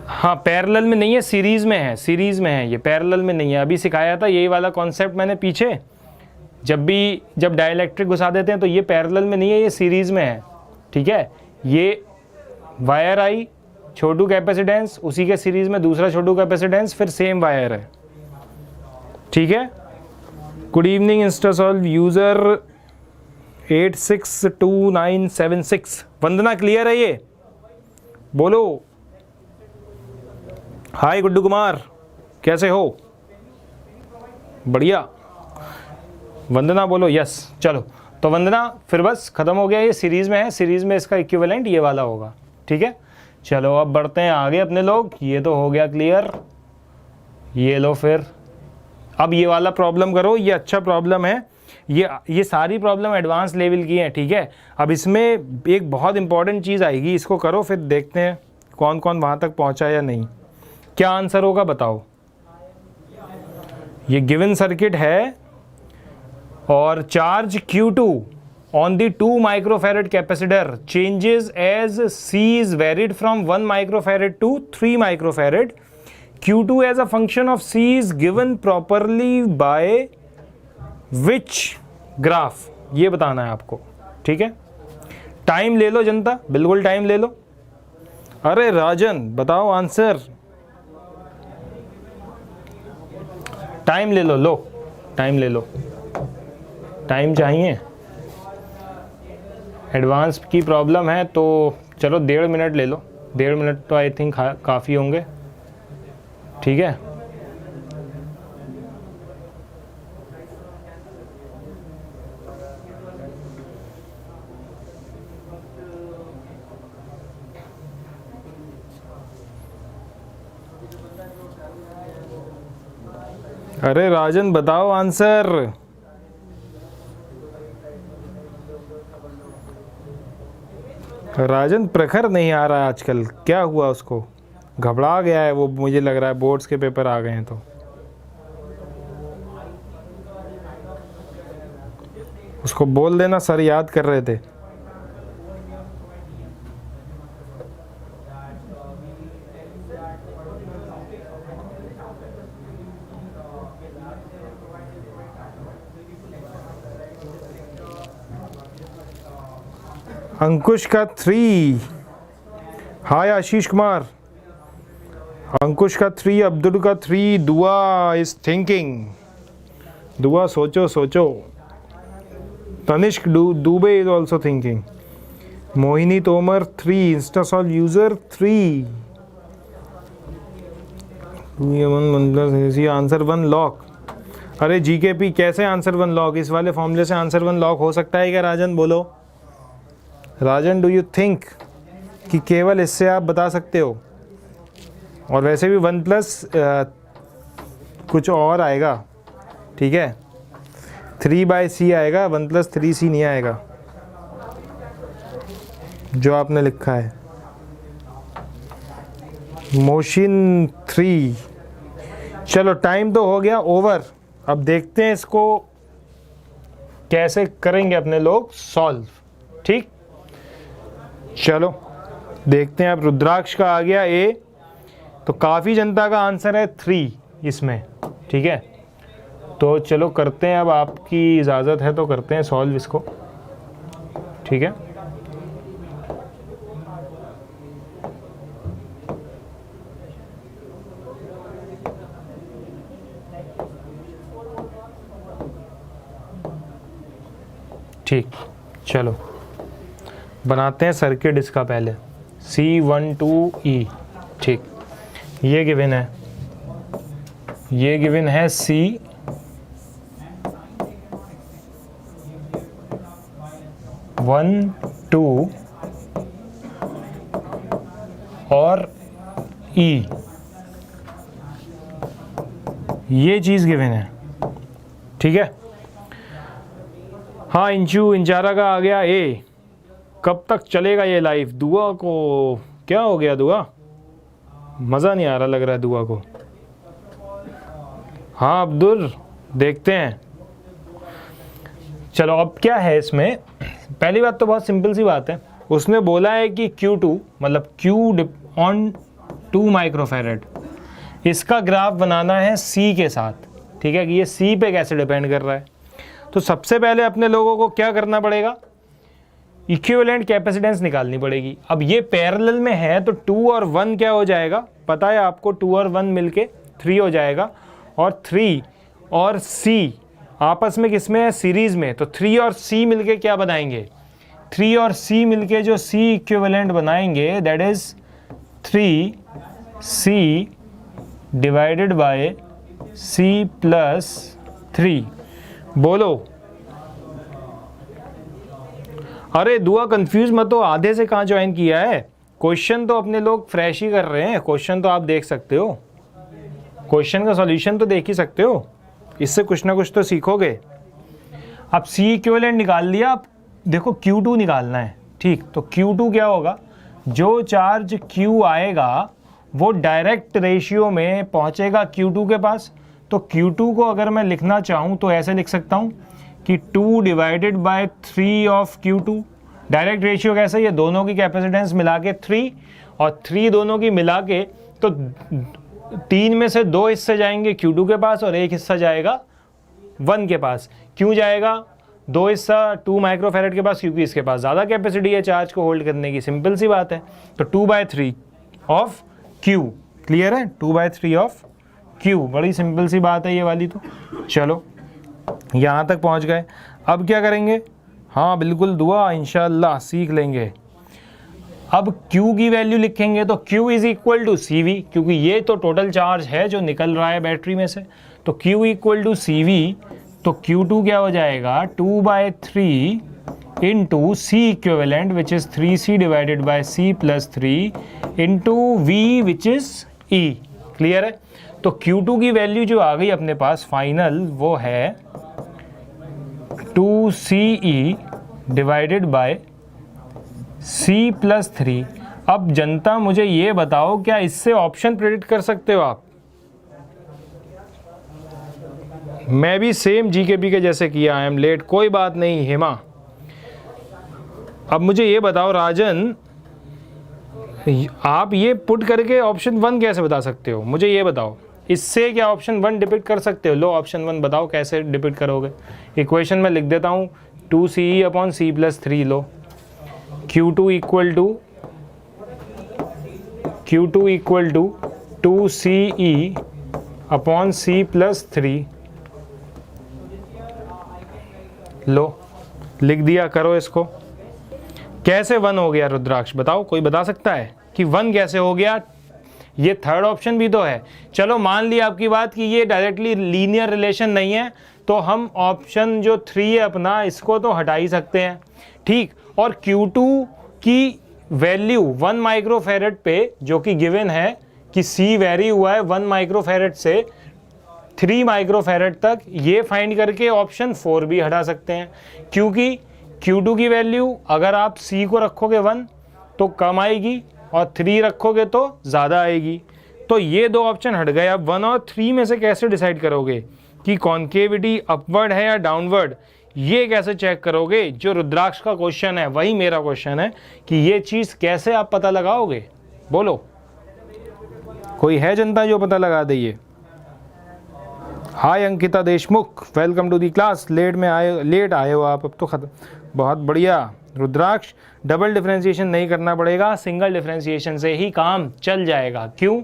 हाँ, पैरेलल में नहीं है, सीरीज में है, सीरीज में है ये, पैरेलल में नहीं है। अभी सिखाया था यही वाला कॉन्सेप्ट मैंने पीछे, जब डाइलेक्ट्रिक घुसा देते हैं तो ये पैरेलल में नहीं है, ये सीरीज में है। ठीक है, ये वायर आई, छोटू कैपेसिटेंस, उसी के सीरीज में दूसरा छोटू कैपेसिटेंस, फिर सेम वायर है। ठीक है, गुड इवनिंग इंस्टासॉल्व यूजर 862976, वंदना क्लियर है ये, बोलो हाय गुड्डू कुमार, कैसे हो, बढ़िया। वंदना बोलो यस। चलो तो वंदना फिर बस खत्म हो गया, ये सीरीज में है, सीरीज में इसका इक्विवेलेंट ये वाला होगा। ठीक है, चलो अब बढ़ते हैं आगे अपने लोग, ये तो हो गया क्लियर। ये लो फिर अब ये वाला प्रॉब्लम करो, ये अच्छा प्रॉब्लम है, ये सारी प्रॉब्लम एडवांस लेवल की हैं। ठीक है, अब इसमें एक बहुत इंपॉर्टेंट चीज़ आएगी, इसको करो फिर देखते हैं कौन कौन वहाँ तक पहुँचा या नहीं। क्या आंसर होगा बताओ। ये गिवन सर्किट है और charge Q2 on the 2 microfarad capacitor changes as C is varied from 1 microfarad to 3 microfarad. Q2 as a function of C is given properly by which graph, ये बताना है आपको। ठीक है, टाइम ले लो जनता, बिल्कुल टाइम ले लो। अरे राजन बताओ आंसर, टाइम ले लो, लो टाइम ले लो, टाइम चाहिए। एडवांस की प्रॉब्लम है तो चलो 1.5 मिनट ले लो, 1.5 मिनट तो आई थिंक काफ़ी होंगे। ठीक है, अरे राजन बताओ आंसर। राजन प्रखर नहीं आ रहा है आजकल, क्या हुआ उसको, घबरा गया है वो, मुझे लग रहा है बोर्ड्स के पेपर आ गए हैं तो। उसको बोल देना सर याद कर रहे थे। अंकुश का 3, हाय आशीष कुमार। अंकुश का 3, अब्दुल का 3, दुआ इज थिंकिंग, दुआ सोचो सोचो। Tanishq Dubey is also thinking. Mohini Tomar 3, इंस्टासॉल यूजर 3, आंसर 1 लॉक। अरे जीकेपी कैसे आंसर 1 लॉक? इस वाले फॉर्मूले से आंसर 1 लॉक हो सकता है क्या राजन? बोलो राजन, डू यू थिंक कि केवल इससे आप बता सकते हो? और वैसे भी 1 प्लस कुछ और आएगा, ठीक है, 3/c आएगा, 1 + 3c नहीं आएगा जो आपने लिखा है। मोशन 3। चलो टाइम तो हो गया ओवर। अब देखते हैं इसको कैसे करेंगे अपने लोग सॉल्व। ठीक, चलो देखते हैं। अब रुद्राक्ष का आ गया ए, तो काफ़ी जनता का आंसर है 3 इसमें, ठीक है। तो चलो करते हैं, अब आपकी इजाज़त है तो करते हैं सॉल्व इसको, ठीक है। ठीक, चलो बनाते हैं सर्किट इसका पहले। C12E, ठीक, ये गिवन है, ये गिवन है C वन टू और E, ये चीज़ गिवन है, ठीक है। हाँ इंजारा का आ गया ए। कब तक चलेगा ये लाइव? दुआ को क्या हो गया? दुआ मज़ा नहीं आ रहा लग रहा है दुआ को। हाँ अब्दुल, देखते हैं। चलो अब क्या है इसमें, पहली बात तो बहुत सिंपल सी बात है। उसने बोला है कि Q2 मतलब Q ऑन 2 माइक्रोफैरेड, इसका ग्राफ बनाना है C के साथ, ठीक है, कि ये C पे कैसे डिपेंड कर रहा है। तो सबसे पहले अपने लोगों को क्या करना पड़ेगा, इक्विवेलेंट कैपेसिटेंस निकालनी पड़ेगी। अब ये पैरेलल में है तो 2 और 1 क्या हो जाएगा, पता है आपको, 2 और 1 मिलके 3 हो जाएगा, और 3 और C आपस में किसमें है, सीरीज में। तो 3 और C मिलके क्या बनाएंगे, 3 और C मिलके जो C इक्विवेलेंट बनाएंगे that is 3C divided by C + 3। बोलो। अरे दुआ कंफ्यूज मत हो, आधे से कहाँ ज्वाइन किया है। क्वेश्चन तो अपने लोग फ्रेश ही कर रहे हैं, क्वेश्चन तो आप देख सकते हो, क्वेश्चन का सॉल्यूशन तो देख ही सकते हो, इससे कुछ ना कुछ तो सीखोगे। अब C इक्विवेलेंट निकाल लिया, अब देखो Q2 निकालना है, ठीक। तो Q2 क्या होगा, जो चार्ज Q आएगा वो डायरेक्ट रेशियो में पहुंचेगा Q2 के पास। तो Q2 को अगर मैं लिखना चाहूँ तो ऐसे लिख सकता हूँ कि 2 divided by 3 of Q2। Direct ratio कैसे, ये दोनों की कैपेसिटेंस मिला के 3 और 3 दोनों की मिला के, तो 3 में से 2 हिस्से जाएंगे Q2 के पास और 1 हिस्सा जाएगा 1 के पास। क्यों जाएगा 2 हिस्सा 2 माइक्रोफैरेड के पास, क्योंकि इसके पास ज़्यादा कैपेसिटी है चार्ज को होल्ड करने की, सिंपल सी बात है। तो 2/3 ऑफ Q, क्लियर है, 2/3 ऑफ Q, बड़ी सिंपल सी बात है ये वाली। तो चलो यहाँ तक पहुँच गए। अब क्या करेंगे, हाँ बिल्कुल दुआ, इंशाल्लाह सीख लेंगे। अब Q की वैल्यू लिखेंगे तो Q = CV, क्योंकि ये तो टोटल चार्ज है जो निकल रहा है बैटरी में से। तो Q = CV, तो Q2 क्या हो जाएगा, 2/3 into C equivalent which is 3C divided by C + 3 into V which is E। Clear है। तो Q2 की वैल्यू जो आ गई अपने पास फाइनल, वो है 2CE डिवाइडेड बाय C + 3। अब जनता मुझे ये बताओ, क्या इससे ऑप्शन प्रेडिक्ट कर सकते हो आप? मैं भी सेम जीकेपी के जैसे किया, आई एम लेट, कोई बात नहीं हेमा। अब मुझे ये बताओ राजन, आप ये पुट करके ऑप्शन 1 कैसे बता सकते हो? मुझे ये बताओ, इससे क्या ऑप्शन 1 डिपिक्ट कर सकते हो? लो ऑप्शन 1 बताओ कैसे डिपिक्ट करोगे। इक्वेशन में लिख देता हूँ 2CE/C+3 low, Q2 equal to 2CE/C+3 लो, लिख दिया। करो इसको। कैसे 1 हो गया रुद्राक्ष? बताओ, कोई बता सकता है कि 1 कैसे हो गया? ये थर्ड ऑप्शन भी तो है। चलो मान लिया आपकी बात कि ये डायरेक्टली लीनियर रिलेशन नहीं है, तो हम ऑप्शन जो 3 है अपना, इसको तो हटा ही सकते हैं, ठीक। और Q2 की वैल्यू 1 माइक्रोफेरेड पे, जो कि गिवन है कि C वेरी हुआ है 1 माइक्रोफेरेड से 3 माइक्रोफेरेड तक, ये फाइंड करके ऑप्शन 4 भी हटा सकते हैं, क्योंकि Q2 की वैल्यू अगर आप C को रखोगे 1 तो कम आएगी और 3 रखोगे तो ज़्यादा आएगी। तो ये 2 ऑप्शन हट गए। अब 1 और 3 में से कैसे डिसाइड करोगे कि कॉन्केविटी अपवर्ड है या डाउनवर्ड? ये कैसे चेक करोगे? जो रुद्राक्ष का क्वेश्चन है वही मेरा क्वेश्चन है कि ये चीज़ कैसे आप पता लगाओगे? बोलो, कोई है जनता जो पता लगा दे ये? Hi Ankita Deshmukh, welcome to the class. Late आए हो आप, अब तो खत्म। बहुत बढ़िया रुद्राक्ष, डबल डिफरेंशिएशन नहीं करना पड़ेगा, सिंगल डिफरेंशिएशन से ही काम चल जाएगा। क्यों?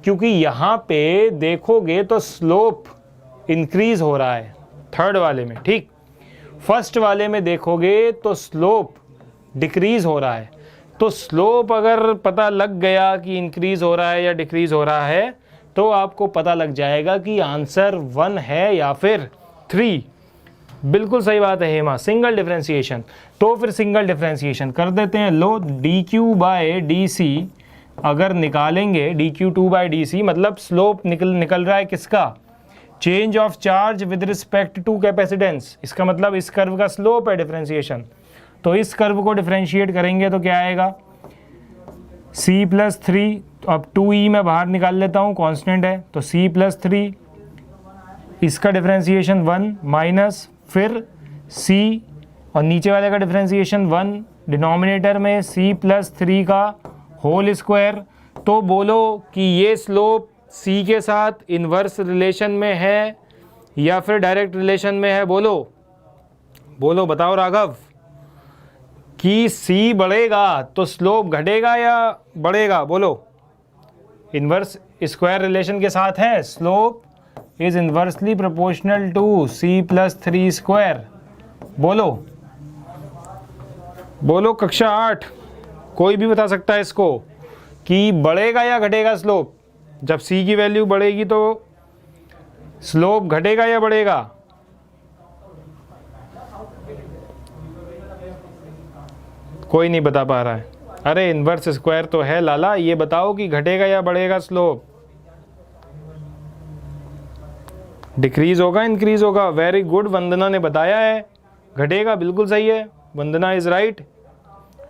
क्योंकि यहाँ पे देखोगे तो स्लोप इंक्रीज हो रहा है थर्ड वाले में, ठीक। फर्स्ट वाले में देखोगे तो स्लोप डिक्रीज हो रहा है। तो स्लोप अगर पता लग गया कि इंक्रीज हो रहा है या डिक्रीज हो रहा है, तो आपको पता लग जाएगा कि आंसर 1 है या फिर 3। बिल्कुल सही बात है हेमा, सिंगल डिफरेंशिएशन। तो फिर सिंगल डिफरेंशिएशन कर देते हैं। लो dq/dc अगर निकालेंगे, dq2/dc मतलब स्लोप निकल रहा है किसका? Change of charge with respect to capacitance. इसका मतलब इस कर्व का स्लोप है डिफरेंशिएशन। तो इस कर्व को डिफरेंशिएट करेंगे तो क्या आएगा? C+3। अब 2e मैं बाहर निकाल लेता हूँ, कांस्टेंट है, तो C+3, इसका डिफरेंशिएशन 1 माइनस फिर C और नीचे वाले का डिफरेंशिएशन 1, डिनोमिनेटर में C+3 का होल स्क्वायर। तो बोलो कि ये स्लोप C के साथ इन्वर्स रिलेशन में है या फिर डायरेक्ट रिलेशन में है? बोलो बोलो, बताओ राघव कि C बढ़ेगा तो स्लोप घटेगा या बढ़ेगा? बोलो। इन्वर्स स्क्वायर रिलेशन के साथ है, slope is inversely proportional to C+3 square. बोलो बोलो कक्षा 8, कोई भी बता सकता है इसको कि बढ़ेगा या घटेगा स्लोप? जब C की वैल्यू बढ़ेगी तो स्लोप घटेगा या बढ़ेगा? कोई नहीं बता पा रहा है। अरे इन्वर्स स्क्वायर तो है लाला, ये बताओ कि घटेगा या बढ़ेगा स्लोप? डिक्रीज होगा, इंक्रीज होगा? वेरी गुड, वंदना ने बताया है घटेगा, बिल्कुल सही है, वंदना इज राइट।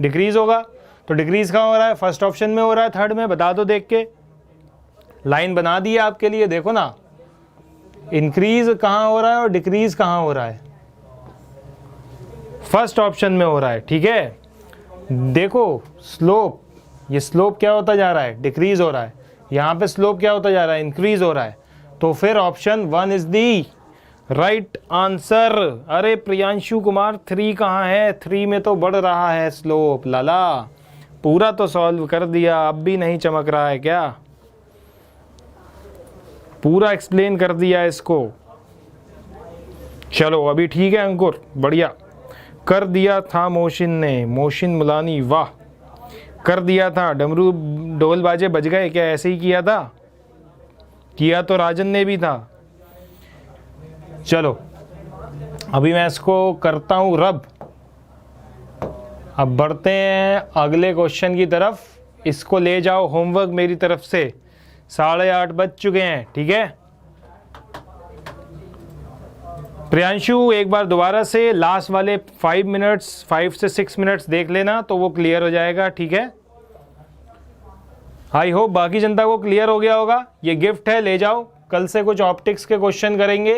डिक्रीज होगा, तो डिक्रीज कहाँ हो रहा है? फर्स्ट ऑप्शन में हो रहा है, थर्ड में? बता दो देख के, लाइन बना दी है आपके लिए, देखो ना, इंक्रीज कहाँ हो रहा है और डिक्रीज कहाँ हो रहा है? फर्स्ट ऑप्शन में हो रहा है, ठीक है। देखो स्लोप, ये स्लोप क्या होता जा रहा है? डिक्रीज हो रहा है। यहाँ पे स्लोप क्या होता जा रहा है? इंक्रीज हो रहा है। तो फिर option 1 is the right answer. अरे प्रियांशु कुमार, 3 कहाँ है? 3 में तो बढ़ रहा है स्लोप लाला। पूरा तो सॉल्व कर दिया, अब भी नहीं चमक रहा है क्या? पूरा एक्सप्लेन कर दिया इसको। चलो अभी ठीक है अंकुर, बढ़िया कर दिया था मोशिन ने, मोशिन मुलानी, वाह कर दिया था। डमरू ढोल बाजे बज गए क्या? ऐसे ही किया था? किया तो राजन ने भी था। चलो अभी मैं इसको करता हूँ रब। अब बढ़ते हैं अगले क्वेश्चन की तरफ। इसको ले जाओ होमवर्क मेरी तरफ से, 8:30 बज चुके हैं, ठीक है। प्रियांशु एक बार दोबारा से लास्ट वाले 5 मिनट्स, 5 से 6 मिनट्स देख लेना तो वो क्लियर हो जाएगा, ठीक है। आई होप बाकी जनता को क्लियर हो गया होगा। ये गिफ्ट है, ले जाओ। कल से कुछ ऑप्टिक्स के क्वेश्चन करेंगे,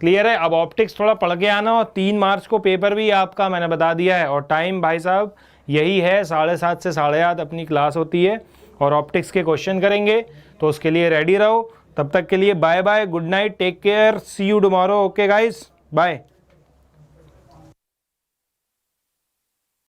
क्लियर है। अब ऑप्टिक्स थोड़ा पढ़ के आना, और 3 मार्च को पेपर भी आपका मैंने बता दिया है, और टाइम भाई साहब यही है, 7:30 से 8:30 अपनी क्लास होती है, और ऑप्टिक्स के क्वेश्चन करेंगे, तो उसके लिए रेडी रहो। तब तक के लिए bye bye, good night, take care, see you tomorrow. Okay guys, bye.